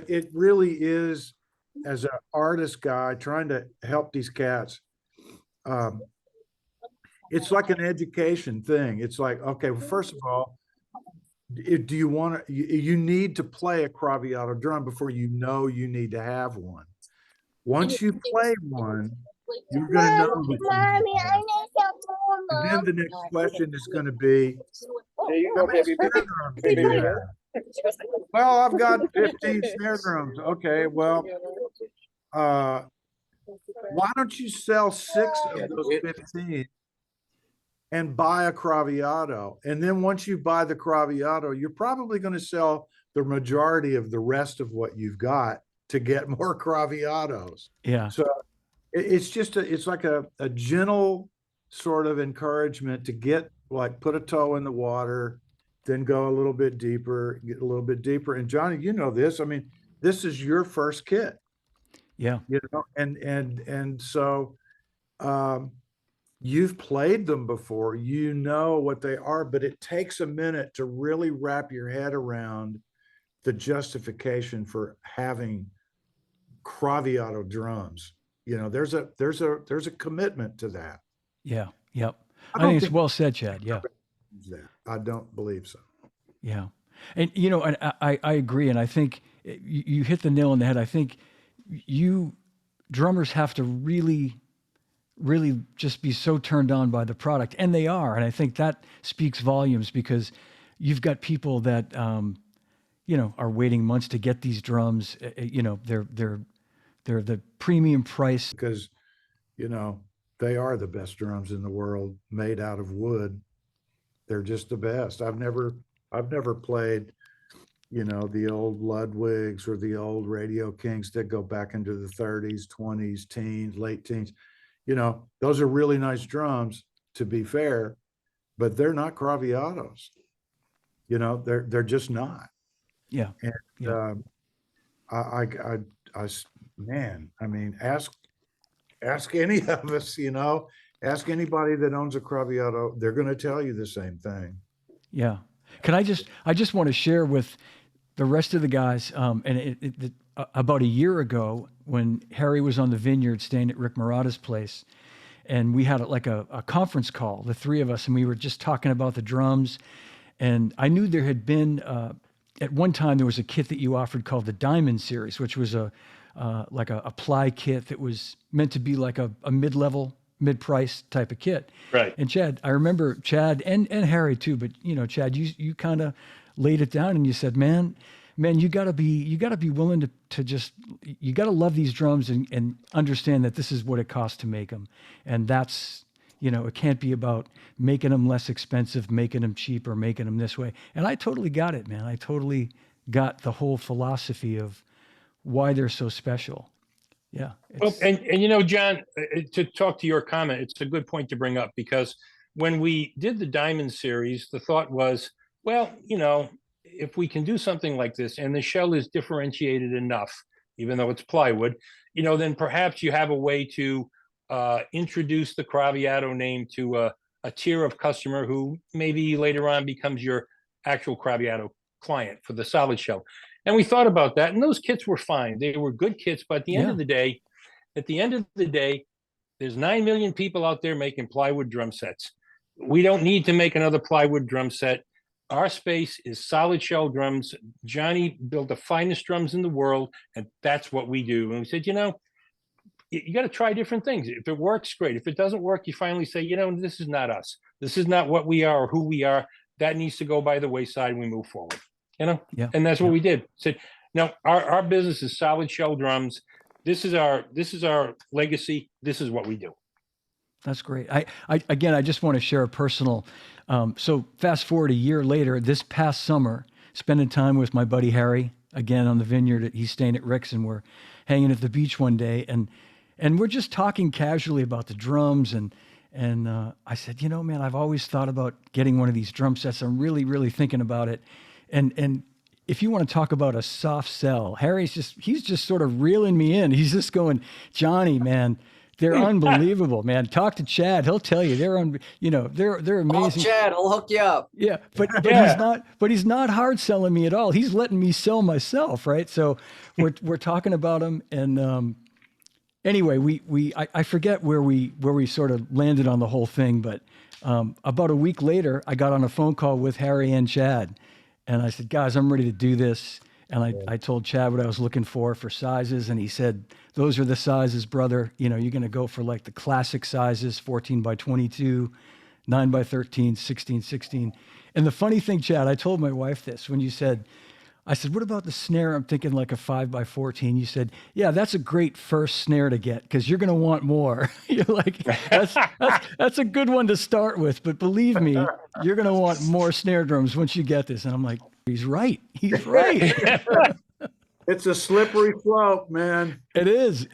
it really is, as an artist guy trying to help these cats. It's like an education thing. It's like, okay, well, first of all, do you want to, you need to play a Craviotto drum before you know you need to have one. Once you play one, you're going to know that you need to have one. And then the next question is going to be, how many snare drums do you have? Well, I've got 15 snare drums. Okay, well, why don't you sell 6 of those 15 and buy a Craviotto? And then once you buy the Craviotto, you're probably going to sell the majority of the rest of what you've got to get more Craviottos. Yeah. So it's just it's like a gentle sort of encouragement to get, like, put a toe in the water, then go a little bit deeper, get a little bit deeper. And Johnny, you know this. I mean, this is your first kit. Yeah. And so you've played them before, you know what they are, but it takes a minute to really wrap your head around the justification for having Craviotto drums. There's a commitment to that. Yeah. Yep. I think it's well said, Chad. Yeah. I don't believe so. Yeah. And, and I agree. And I think you hit the nail on the head. I think drummers have to really just be so turned on by the product, and they are. And I think that speaks volumes, because you've got people that, are waiting months to get these drums. They're the premium price. Because, they are the best drums in the world, made out of wood. They're just the best. I've never played, the old Ludwigs or the old Radio Kings that go back into the 30s, 20s, teens, late teens. Those are really nice drums, to be fair, but they're not Craviottos. They're just not. Yeah. And yeah. I mean, ask any of us, ask anybody that owns a Craviotto, they're going to tell you the same thing. Yeah. I just want to share with the rest of the guys, and about a year ago, when Harry was on the vineyard staying at Rick Murata's place, and we had a conference call, the three of us, and we were just talking about the drums. And I knew there had been, at one time, there was a kit that you offered called the Diamond Series, which was a ply kit that was meant to be like a mid-level, mid-price type of kit. Right. And Chad, I remember Chad and Harry too, but Chad, you kind of laid it down and you said, man, you gotta be willing to just, you gotta love these drums and understand that this is what it costs to make them. And that's, it can't be about making them less expensive, making them cheaper, making them this way. And I totally got it, man. I totally got the whole philosophy of why they're so special. Yeah. Well, and John, to talk to your comment, it's a good point to bring up, because when we did the Diamond Series, the thought was, well, if we can do something like this and the shell is differentiated enough, even though it's plywood, then perhaps you have a way to introduce the Craviotto name to a tier of customer who maybe later on becomes your actual Craviotto client for the solid shell. And we thought about that, and those kits were fine. They were good kits, but at the end of the day, there's 9 million people out there making plywood drum sets. We don't need to make another plywood drum set. Our space is solid shell drums. Johnny built the finest drums in the world, and that's what we do. And we said, you got to try different things. If it works, great. If it doesn't work, you finally say, this is not us. This is not what we are or who we are. That needs to go by the wayside, and we move forward. Yeah. And that's what we did. Said, no, our business is solid shell drums. This is our legacy. This is what we do. That's great. I just want to share a personal. So fast forward a year later, this past summer, spending time with my buddy Harry again on the vineyard. He's staying at Rick's, and we're hanging at the beach one day, and we're just talking casually about the drums. And I said, you know, man, I've always thought about getting one of these drum sets. I'm really, really thinking about it. And if you want to talk about a soft sell, he's just sort of reeling me in. He's just going, Johnny, man, they're unbelievable, man. Talk to Chad. He'll tell you they're amazing. Call Chad, I'll hook you up. Yeah, but Yeah. he's not hard selling me at all. He's letting me sell myself, right? So we're talking about him, and anyway, I forget where we sort of landed on the whole thing, but about a week later, I got on a phone call with Harry and Chad, and I said, guys, I'm ready to do this. And I told Chad what I was looking for sizes, and he said, those are the sizes, brother. You know, you're going to go for like the classic sizes, 14 by 22, 9 by 13, 16, 16. And the funny thing, Chad, I told my wife this when you said, I said, what about the snare? I'm thinking like a 5 by 14. You said, yeah, that's a great first snare to get because you're going to want more. You're like, that's a good one to start with. But believe me, you're going to want more snare drums once you get this. And I'm like, he's right. He's right. It's a slippery slope, man. It is.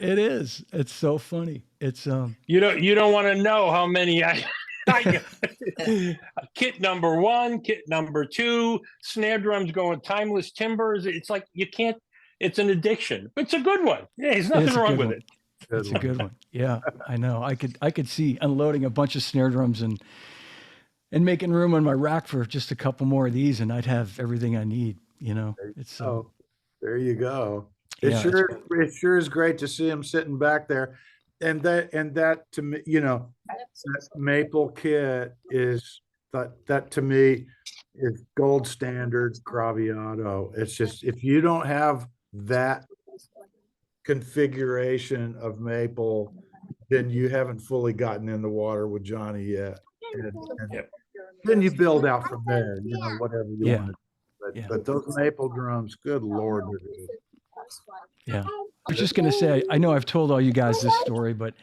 It's so funny. It's You don't want to know how many I got. Kit number 1, kit number 2, snare drums going timeless timbers. It's like you can't. It's an addiction. It's a good one. Yeah, there's nothing It's a wrong good with one. it. It's a good one. Yeah, I know. I could see unloading a bunch of snare drums and making room on my rack for just a couple more of these, and I'd have everything I need. You know, it's Oh, there you go. Yeah, It sure is great to see him sitting back there. And that to me, you know, that maple kit is that to me is gold standard Craviotto. It's just, if you don't have that configuration of maple, then you haven't fully gotten in the water with Johnny yet. And then you build out from there, you know, whatever you Yeah. want to. Yeah. But those maple drums, good Lord, they're good. Yeah. I was just going to say, I know I've told all you guys this story, but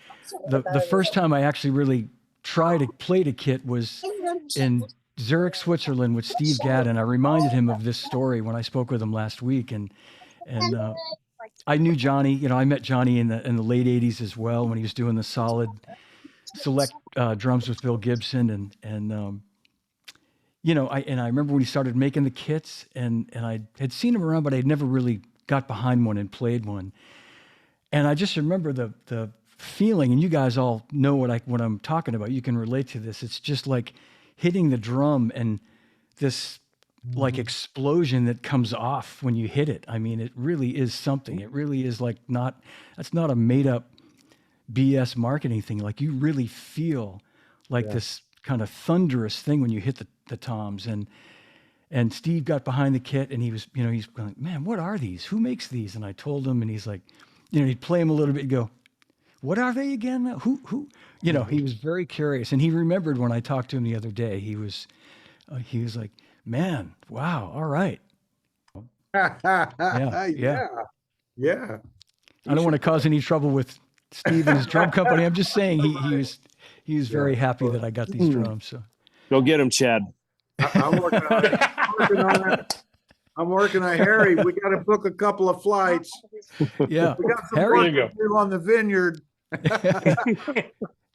the first time I actually really tried to play the kit was in Zurich, Switzerland with Steve Gadd. And I reminded him of this story when I spoke with him last week. And I knew Johnny, you know, I met Johnny in the late 80s as well, when he was doing the solid select drums with Bill Gibson. And you know, I remember when he started making the kits, and I had seen him around, but I'd never really got behind one and played one. And I just remember the feeling, and you guys all know what I'm talking about. You can relate to this. It's just like hitting the drum and this like explosion that comes off when you hit it. I mean, it really is something. It really is like that's not a made up BS marketing thing. Like you really feel like this kind of thunderous thing when you hit the toms. And Steve got behind the kit, and he was, you know, he's going, man, what are these? Who makes these? And I told him, and he's like, you know, he'd play him a little bit and go, what are they again? Who, you know, he was very curious. And he remembered when I talked to him the other day, he was like, man, wow. All right. Yeah. I don't want to cause any trouble with Steve and his drum company. I'm just saying he was very happy that I got these drums. So Go get him, Chad. I'm working on it. I'm working on Harry. We got to book a couple of flights. yeah, We got some Harry, work to do on the vineyard.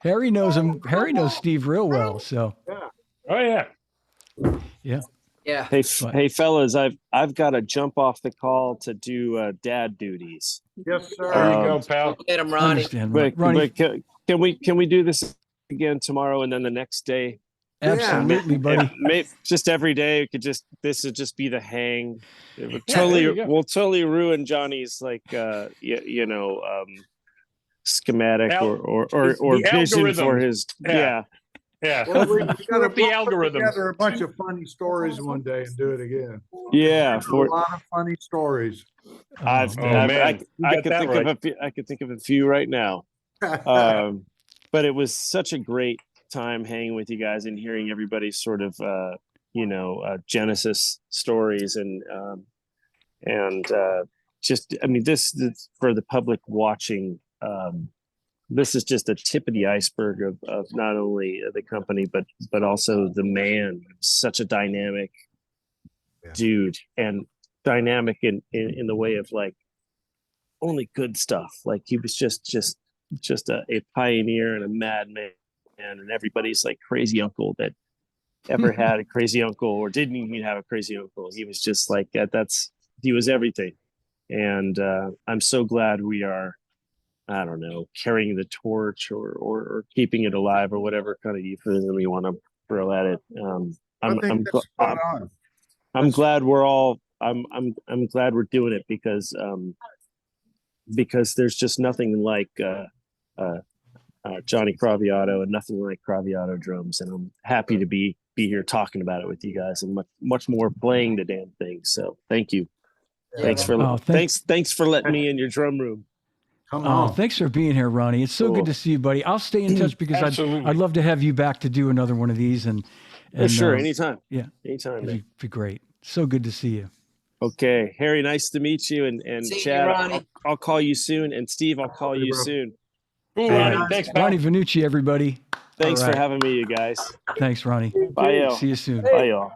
Harry knows him. Harry knows Steve real well. So Oh yeah. yeah. Yeah. Hey, fellas, I've got to jump off the call to do dad duties. Yes, sir. There you go, pal. Get him, I Ronnie. understand. But, Ronnie, can we do this again tomorrow and then the next day? absolutely, buddy. Just every day. This would just be the hang. It would there you go. we'll totally ruin Johnny's like schematic or The vision for algorithm. his Yeah. Well, we got Screw to up the put algorithm. together a bunch of funny stories one day and do it again. yeah A for lot of funny stories. I man. You got could that think right. of I could think of a few right now. But it was such a great time hanging with you guys and hearing everybody's sort of Genesis stories and just, I mean, this for the public watching. This is just the tip of the iceberg of not only the company but also the man. Such a dynamic dude, and dynamic in the way of like only good stuff. Like he was just a pioneer and a madman, and everybody's like crazy uncle that ever had a crazy uncle or didn't even have a crazy uncle. He was just like he was everything. And I'm so glad we are, I don't know, carrying the torch or keeping it alive or whatever kind of euphemism you want to throw at it. I'm glad we're all I'm glad we're doing it because there's just nothing like Johnny Craviotto and nothing like Craviotto drums, and I'm happy to be here talking about it with you guys and much more playing the damn thing. So thank you. Thanks for letting me in your drum room. Come on. Thanks for being here, Ronnie. It's so good to see you, buddy. I'll stay in touch because I'd love to have you back to do another one of these. And sure, anytime. Yeah, anytime. It'd be great. So good to see you. Okay, Harry, nice to meet you, and Chad, I'll call you soon, and Steve, I'll call you soon. Cool, Ronnie. Thanks, pal. Ronnie Vannucci, everybody. Thanks for having me, you guys. Thanks, Ronnie. Bye, y'all. See you soon. Bye, y'all.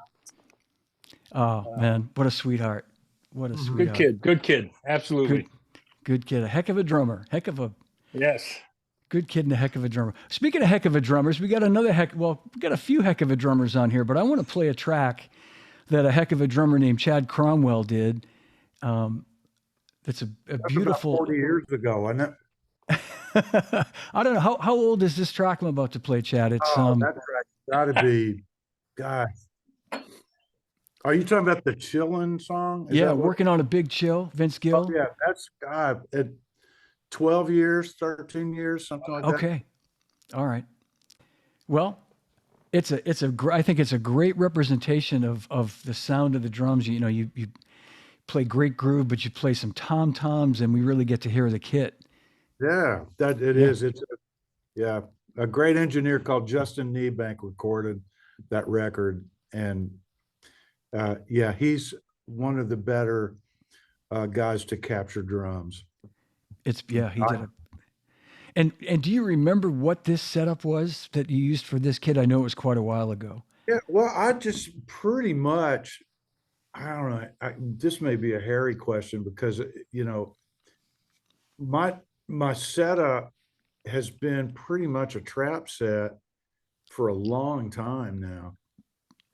Oh man, what a sweetheart! What a sweetheart. Good kid. Absolutely. Good kid. A heck of a drummer. Yes. Good kid and a heck of a drummer. Speaking of heck of a drummers, we got a few heck of a drummers on here, but I want to play a track that a heck of a drummer named Chad Cromwell did. That's a beautiful. About 40 years ago, wasn't it? I don't know how old is this track I'm about to play, Chad? It's that track gotta be, God. Are you talking about the Chillin' song? Working on a Big Chill, Vince Gill. Oh, yeah, that's God. 12 years, 13 years, something like that. Okay, all right. Well, I think it's a great representation of the sound of the drums. You know, you play great groove, but you play some tom-toms, and we really get to hear the kit. Yeah, is. It's a great engineer called Justin Niebank recorded that record, and he's one of the better guys to capture drums. He did it. And do you remember what this setup was that you used for this kit? I know it was quite a while ago. Yeah, well, I just pretty much, I don't know. This may be a hairy question because my setup has been pretty much a trap set for a long time now,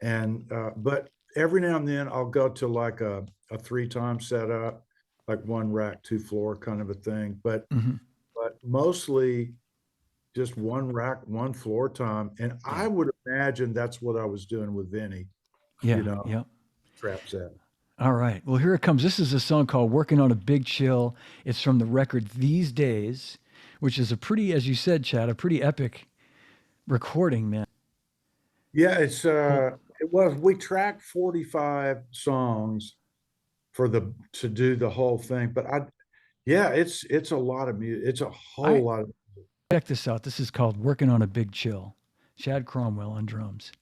and but every now and then I'll go to like a 3-time setup, like 1 rack, 2 floor kind of a thing, but mostly just 1 rack, 1 floor time. And I would imagine that's what I was doing with Vinny. Trap set. All right. Well, here it comes. This is a song called Working on a Big Chill. It's from the record These Days, which is a pretty, as you said, Chad, a pretty epic recording, man. Yeah, we tracked 45 songs to do the whole thing, but it's a lot of music. It's a whole lot of music. Check this out. This is called Working on a Big Chill. Chad Cromwell on drums.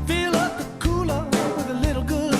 Feel up the cooler with a little good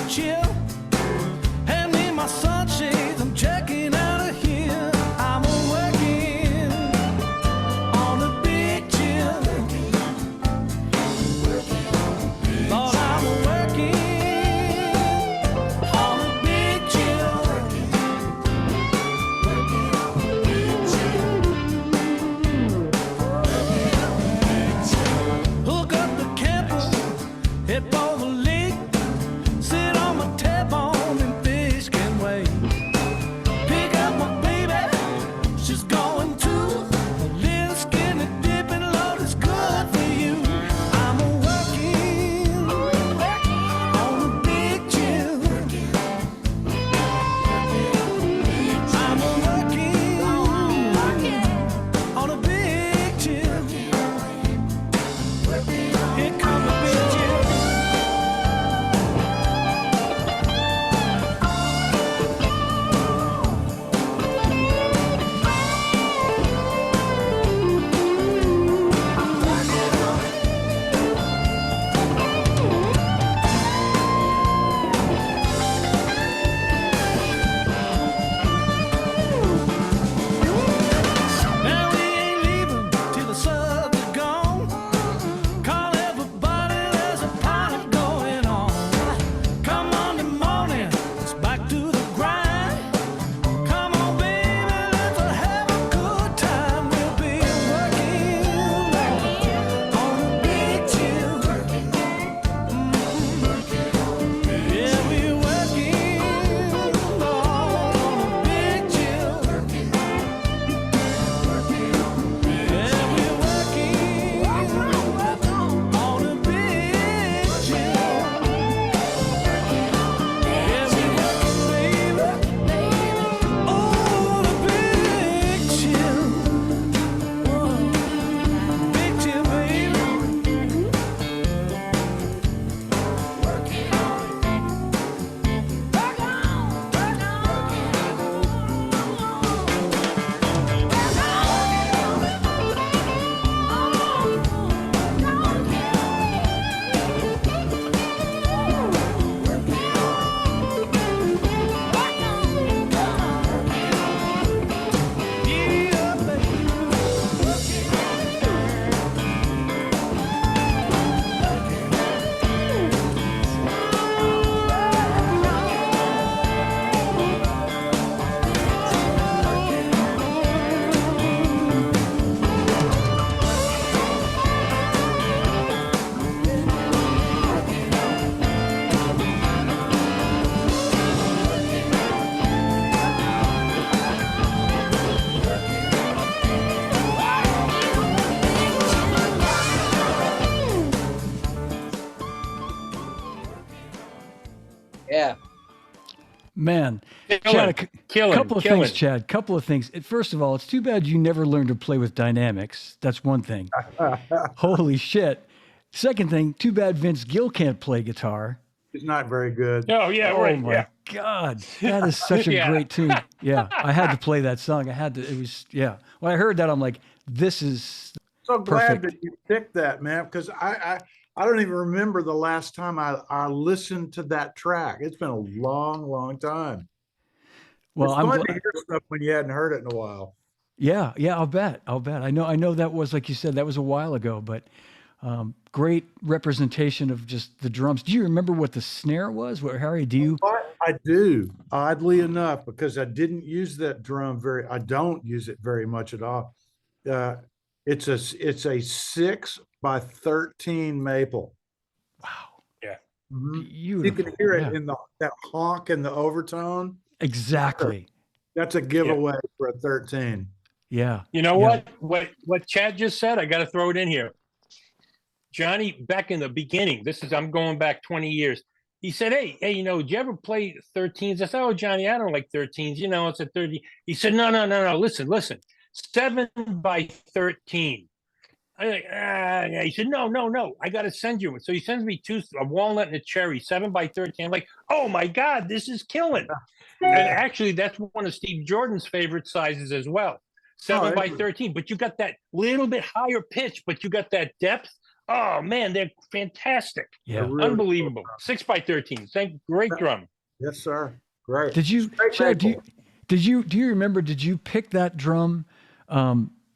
Man, Killing, Chad, killing, couple of killing. things, Chad. Couple of things. First of all, it's too bad you never learned to play with dynamics. That's one thing. Holy shit. Second thing, too bad Vince Gill can't play guitar. He's not very good. Oh yeah, Oh right. my Yeah. God, that is such a Yeah. great tune. Yeah, I had to play that song. I had to. It was yeah. When I heard that, I'm like, this is So glad perfect. that you picked that, man, because I don't even remember the last time I listened to that track. It's been a long, long time. Well, It's I'm fun glad. to hear stuff when you hadn't heard it in a while. Yeah, yeah, I'll bet. I'll bet. I know that was like you said, that was a while ago, but great representation of just the drums. Do you remember what the snare was? What Harry? Do you? But I do, oddly enough, because I didn't use that drum I don't use it very much at all. Uh, it's a 6x13 maple. Wow, Mhm. You beautiful. can hear it Yeah, in that honk and the overtone. exactly. That's a giveaway for a 13. Yeah. You know yeah. what Chad just said? I got to throw it in here. Johnny, back in the beginning, I'm going back 20 years. He said, hey, did you ever play 13s? I said, oh, Johnny, I don't like 13s. It's a 30. He said, no. Listen. 7x13. I like, yeah. He said, no. I got to send you it. So he sends me a walnut and a cherry, 7x13. I'm like, oh my God, this is killing. And actually, that's one of Steve Jordan's favorite sizes as well. 7x13. But you got that little bit higher pitch, but you got that depth. Oh man, they're fantastic. Yeah. Really Unbelievable. 6x13. Great drum. Yes, sir. Great. Did you, Straight Chad? maple. Do you remember? Did you pick that drum? I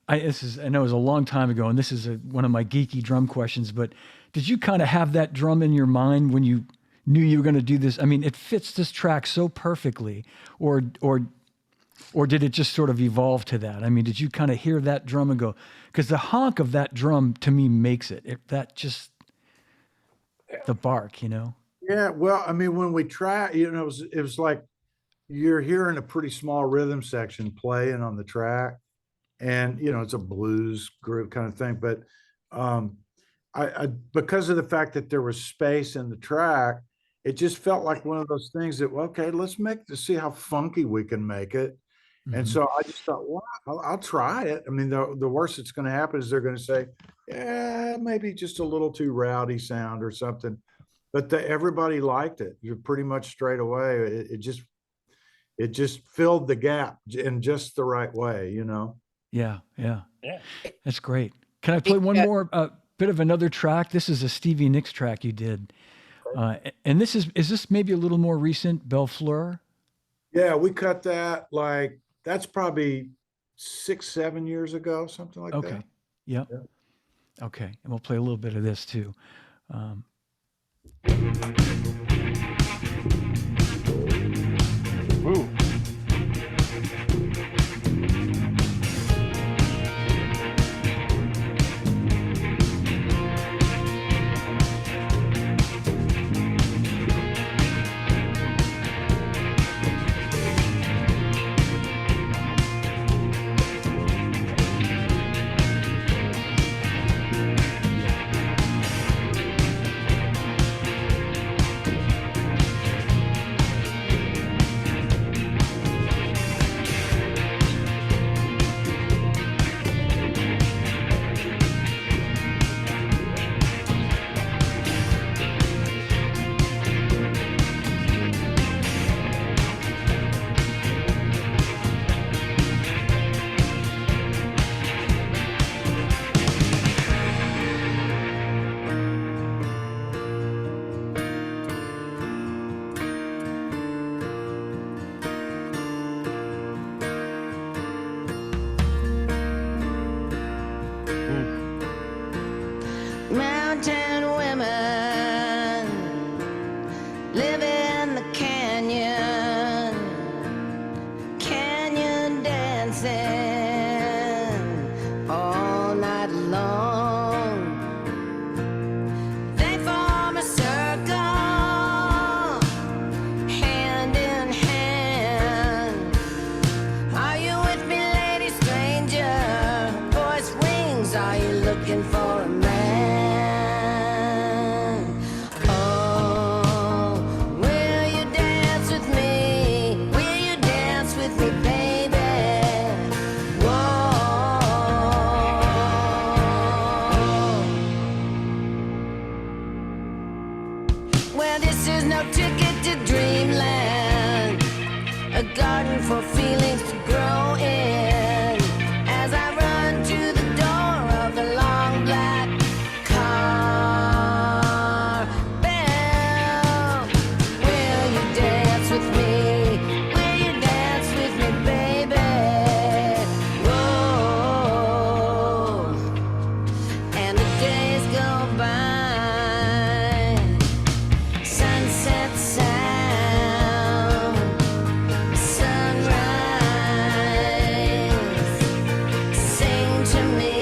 know it was a long time ago, and this is one of my geeky drum questions. But did you kind of have that drum in your mind when you knew you were going to do this? I mean, it fits this track so perfectly, or did it just sort of evolve to that? I mean, did you kind of hear that drum and go? Because the honk of that drum to me makes it. That just the bark, Yeah, well, I mean, when we try, it was like you're hearing a pretty small rhythm section playing on the track, and it's a blues group kind of thing. But I because of the fact that there was space in the track, it just felt like one of those things that okay, let's see how funky we can make it. And Mhm. so I just thought, well, I'll try it. I mean, the worst that's going to happen is they're going to say, yeah, maybe just a little too rowdy sound or something. But everybody liked it. You're pretty much straight away. It just filled the gap in just the right way, Yeah. Yeah. That's great. Can I play one more bit of another track? This is a Stevie Nicks track you did. And is this maybe a little more recent, Bellefleur? Yeah, we cut that that's probably 6-7 years ago, something like Okay. that. Yep. Yeah. Okay. And we'll play a little bit of this too. Ooh. Mountain women live in the canyon, canyon dancing all night long. They form a circle, hand in hand. Are you with me, lady stranger? Voice rings, are you looking for a man? Oh, will you dance with me? ticket to dreamland, a garden for feelings to grow in. As I run to the door of the long black car bell, will you dance with me? Will you dance with me, baby? Whoa, and the days go by, sunset sound, sunrise, sing to me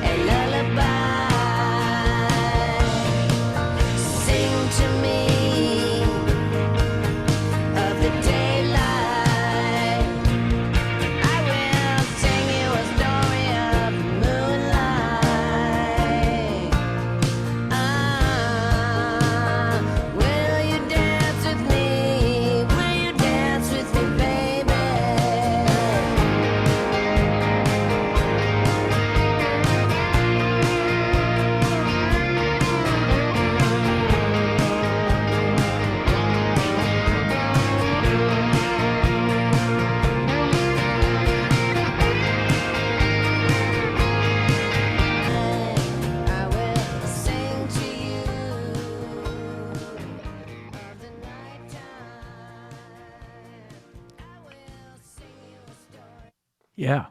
a lullaby, sing to me of the daylight. I will sing you a story of moonlight. Will you dance with me? Will you dance with me, baby? I will sing to you of the nighttime. I will sing you a story. Yeah.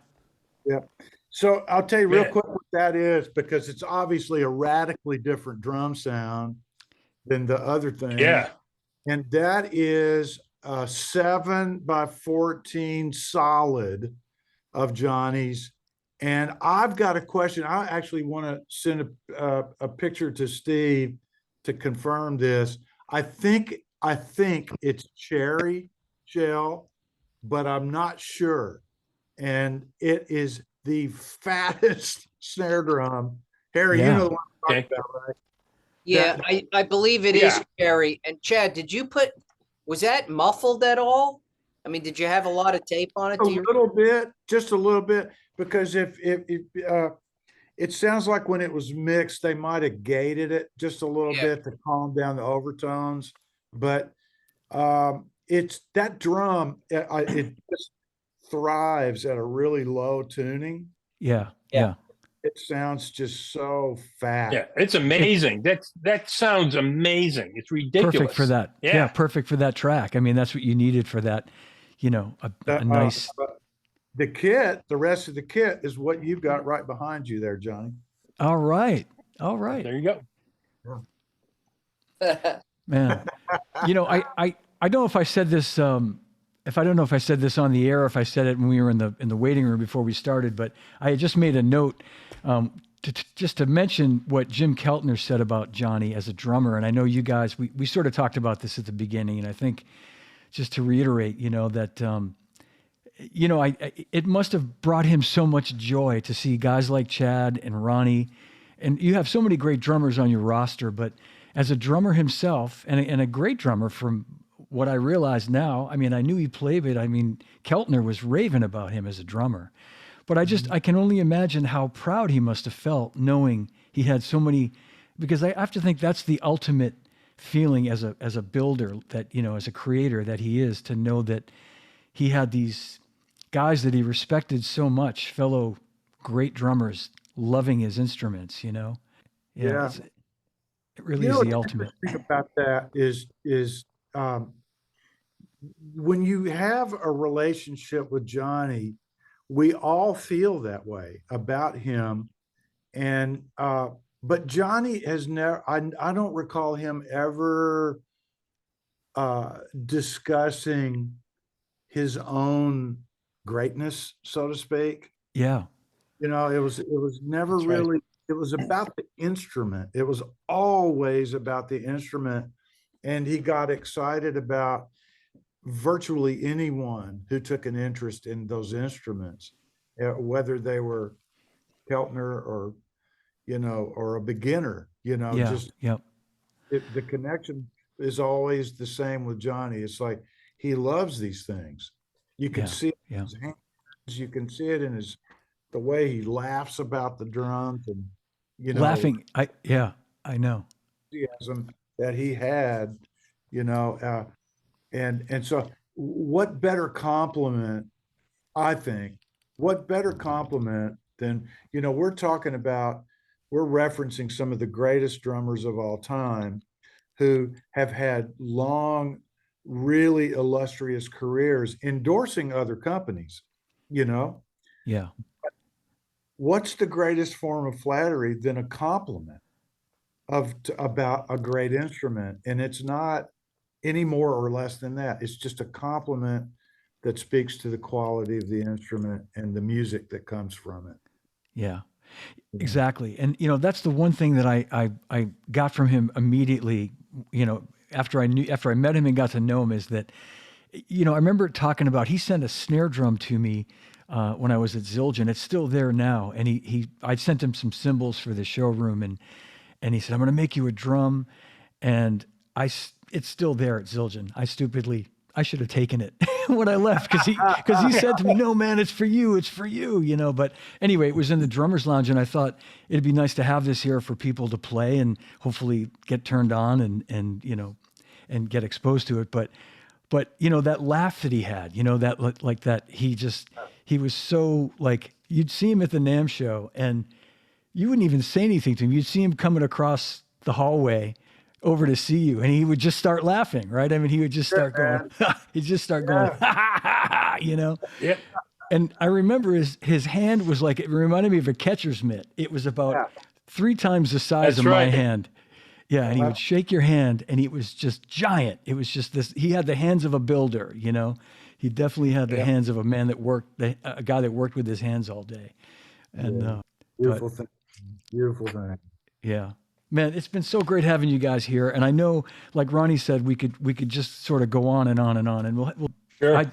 Yep. So I'll tell you real Man. quick what that is, because it's obviously a radically different drum sound than the other thing. Yeah. And that is a 7x14 solid of Johnny's. And I've got a question. I actually want to send a picture to Steve to confirm this. I think it's cherry shell, but I'm not sure. And it is the fattest snare drum. Harry, Yeah. you know what I'm Okay. talking about, right? Yeah, I believe it is Yeah. Cherry. And Chad, was that muffled at all? I mean, did you have a lot of tape on it? A Do you? little bit, just a little bit, because if it sounds like when it was mixed, they might have gated it just a little Yeah. bit to calm down the overtones. But it's that drum, it just thrives at a really low tuning. Yeah. Yeah. Yeah. It sounds just so fat. Yeah. It's amazing. That sounds amazing. It's ridiculous. Perfect for that. Yeah. Yeah. Perfect for that track. I mean, that's what you needed for that, a nice. The kit, the rest of the kit is what you've got right behind you there, Johnny. All right. All right. There you go. Man. I don't know if I said this, if I don't know if I said this on the air, or if I said it when we were in the waiting room before we started, but I had just made a note just to mention what Jim Keltner said about Johnny as a drummer. And I know you guys, we sort of talked about this at the beginning, and I think just to reiterate, that, it must have brought him so much joy to see guys like Chad and Ronnie, and you have so many great drummers on your roster, but as a drummer himself, and a great drummer from what I realize now, I mean, I knew he played it. I mean, Keltner was raving about him as a drummer, but I can only imagine how proud he must have felt knowing he had so many, because I have to think that's the ultimate feeling as a builder, that, as a creator that he is, to know that he had these guys that he respected so much, fellow great drummers, loving his instruments, Yeah. Yeah. It really is the what's ultimate. interesting about that is when you have a relationship with Johnny, we all feel that way about him. And but Johnny has never, I don't recall him ever discussing his own greatness, so to speak. Yeah. It was never That's right. really, it was about the instrument. It was always about the instrument. And he got excited about virtually anyone who took an interest in those instruments, whether they were Keltner or, or a beginner, Yeah. just Yep. the connection is always the same with Johnny. It's like he loves these things. You can Yeah, see it in yeah. his hands. You can see it in the way he laughs about the drums and, Laughing. I know. enthusiasm that he had, you know, and so what better compliment, I think, what better compliment than, you know, we're referencing some of the greatest drummers of all time who have had long, really illustrious careers endorsing other companies, you know? Yeah. What's the greatest form of flattery than a compliment about a great instrument? And it's not any more or less than that. It's just a compliment that speaks to the quality of the instrument and the music that comes from it. Yeah. Exactly. And that's the one thing that I got from him immediately, after I met him and got to know him, is that, I remember talking about, he sent a snare drum to me when I was at Zildjian. It's still there now. And I sent him some cymbals for the showroom, and he said, I'm going to make you a drum. And it's still there at Zildjian. I should have taken it when I left, because he said to me, no, man, it's for you. But anyway, it was in the drummer's lounge, and I thought it'd be nice to have this here for people to play and hopefully get turned on and get exposed to it. But that laugh that he had, he was so, like, you'd see him at the NAMM show and you wouldn't even say anything to him. You'd see him coming across the hallway over to see you, and he would just start laughing, right? I mean, he would just start going, Yeah. And I remember his hand was like, it reminded me of a catcher's mitt. It was about 3 times the size of my hand. Yeah. And he would shake your hand, and it was just giant. It was just this, he had the hands of a builder, he definitely had the hands of a man that a guy that worked with his hands all day. And, Beautiful thing. Beautiful thing. Yeah. Man, it's been so great having you guys here. And I know, like Ronnie said, we could just sort of go on and on and on. And we'll Sure.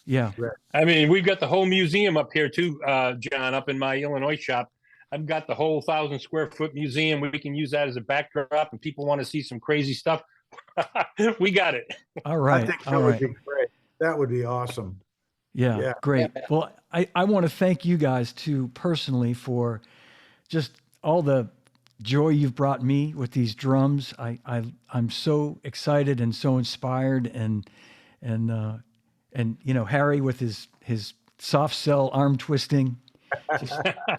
yeah. I mean, we've got the whole museum up here too, John, up in my Illinois shop. I've got the whole 1,000 square foot museum. We can use that as a backdrop, and people want to see some crazy stuff. We got it. All right. I think that would be great. That would be awesome. Yeah. Great. Well, I want to thank you guys too, personally, for just all the joy you've brought me with these drums. I'm so excited and so inspired, and Harry with his soft cell arm twisting,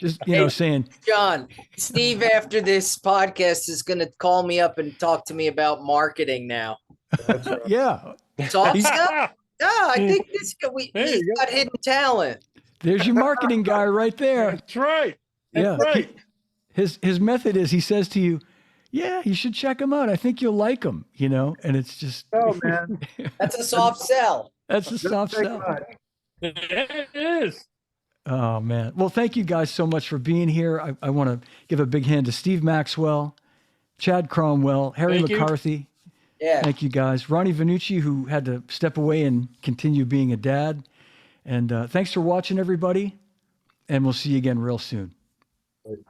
just saying, John, Steve, after this podcast, is going to call me up and talk to me about marketing now. yeah, Soft cell? Yeah, I think he's got hidden talent. There's your marketing guy right there. That's right. Yeah. That's right. His method is, he says to you, yeah, you should check him out. I think you'll like him, and it's just, Oh, man. That's a soft sell. that's a soft sell. It is. Oh, man. Well, thank you guys so much for being here. I want to give a big hand to Steve Maxwell, Chad Cromwell, Harry Thank you. McCarthy. Yeah. Thank you, guys. Ronnie Vannucci, who had to step away and continue being a dad. And thanks for watching, everybody. And we'll see you again real soon.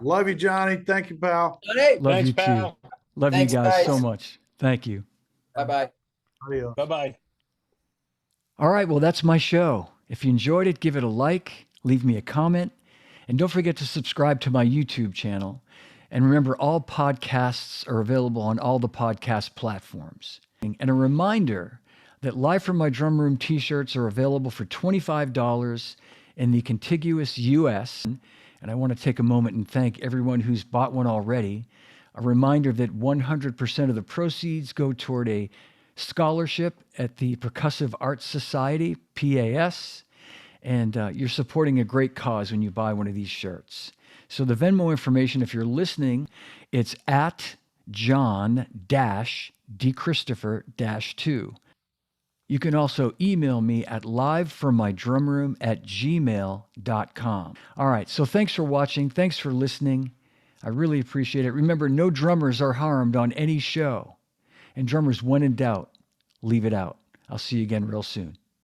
Love you, Johnny. Thank you, pal. Hey, Love Thanks, you, pal. too. Love Thanks, you guys so guys. much. Thank you. bye-bye. Adios. Bye-bye. All right, well, that's my show. If you enjoyed it, give it a like, leave me a comment, and don't forget to subscribe to my YouTube channel. And remember, all podcasts are available on all the podcast platforms. And a reminder that Live from My Drum Room t-shirts are available for $25 in the contiguous U.S. And I want to take a moment and thank everyone who's bought one already. A reminder that 100% of the proceeds go toward a scholarship at the Percussive Arts Society, PAS, and you're supporting a great cause when you buy one of these shirts. So the Venmo information, if you're listening, it's at John-DChristopher-2. You can also email me at livefrommydrumroom@gmail.com. All right, so thanks for watching. Thanks for listening. I really appreciate it. Remember, no drummers are harmed on any show. And drummers, when in doubt, leave it out. I'll see you again real soon.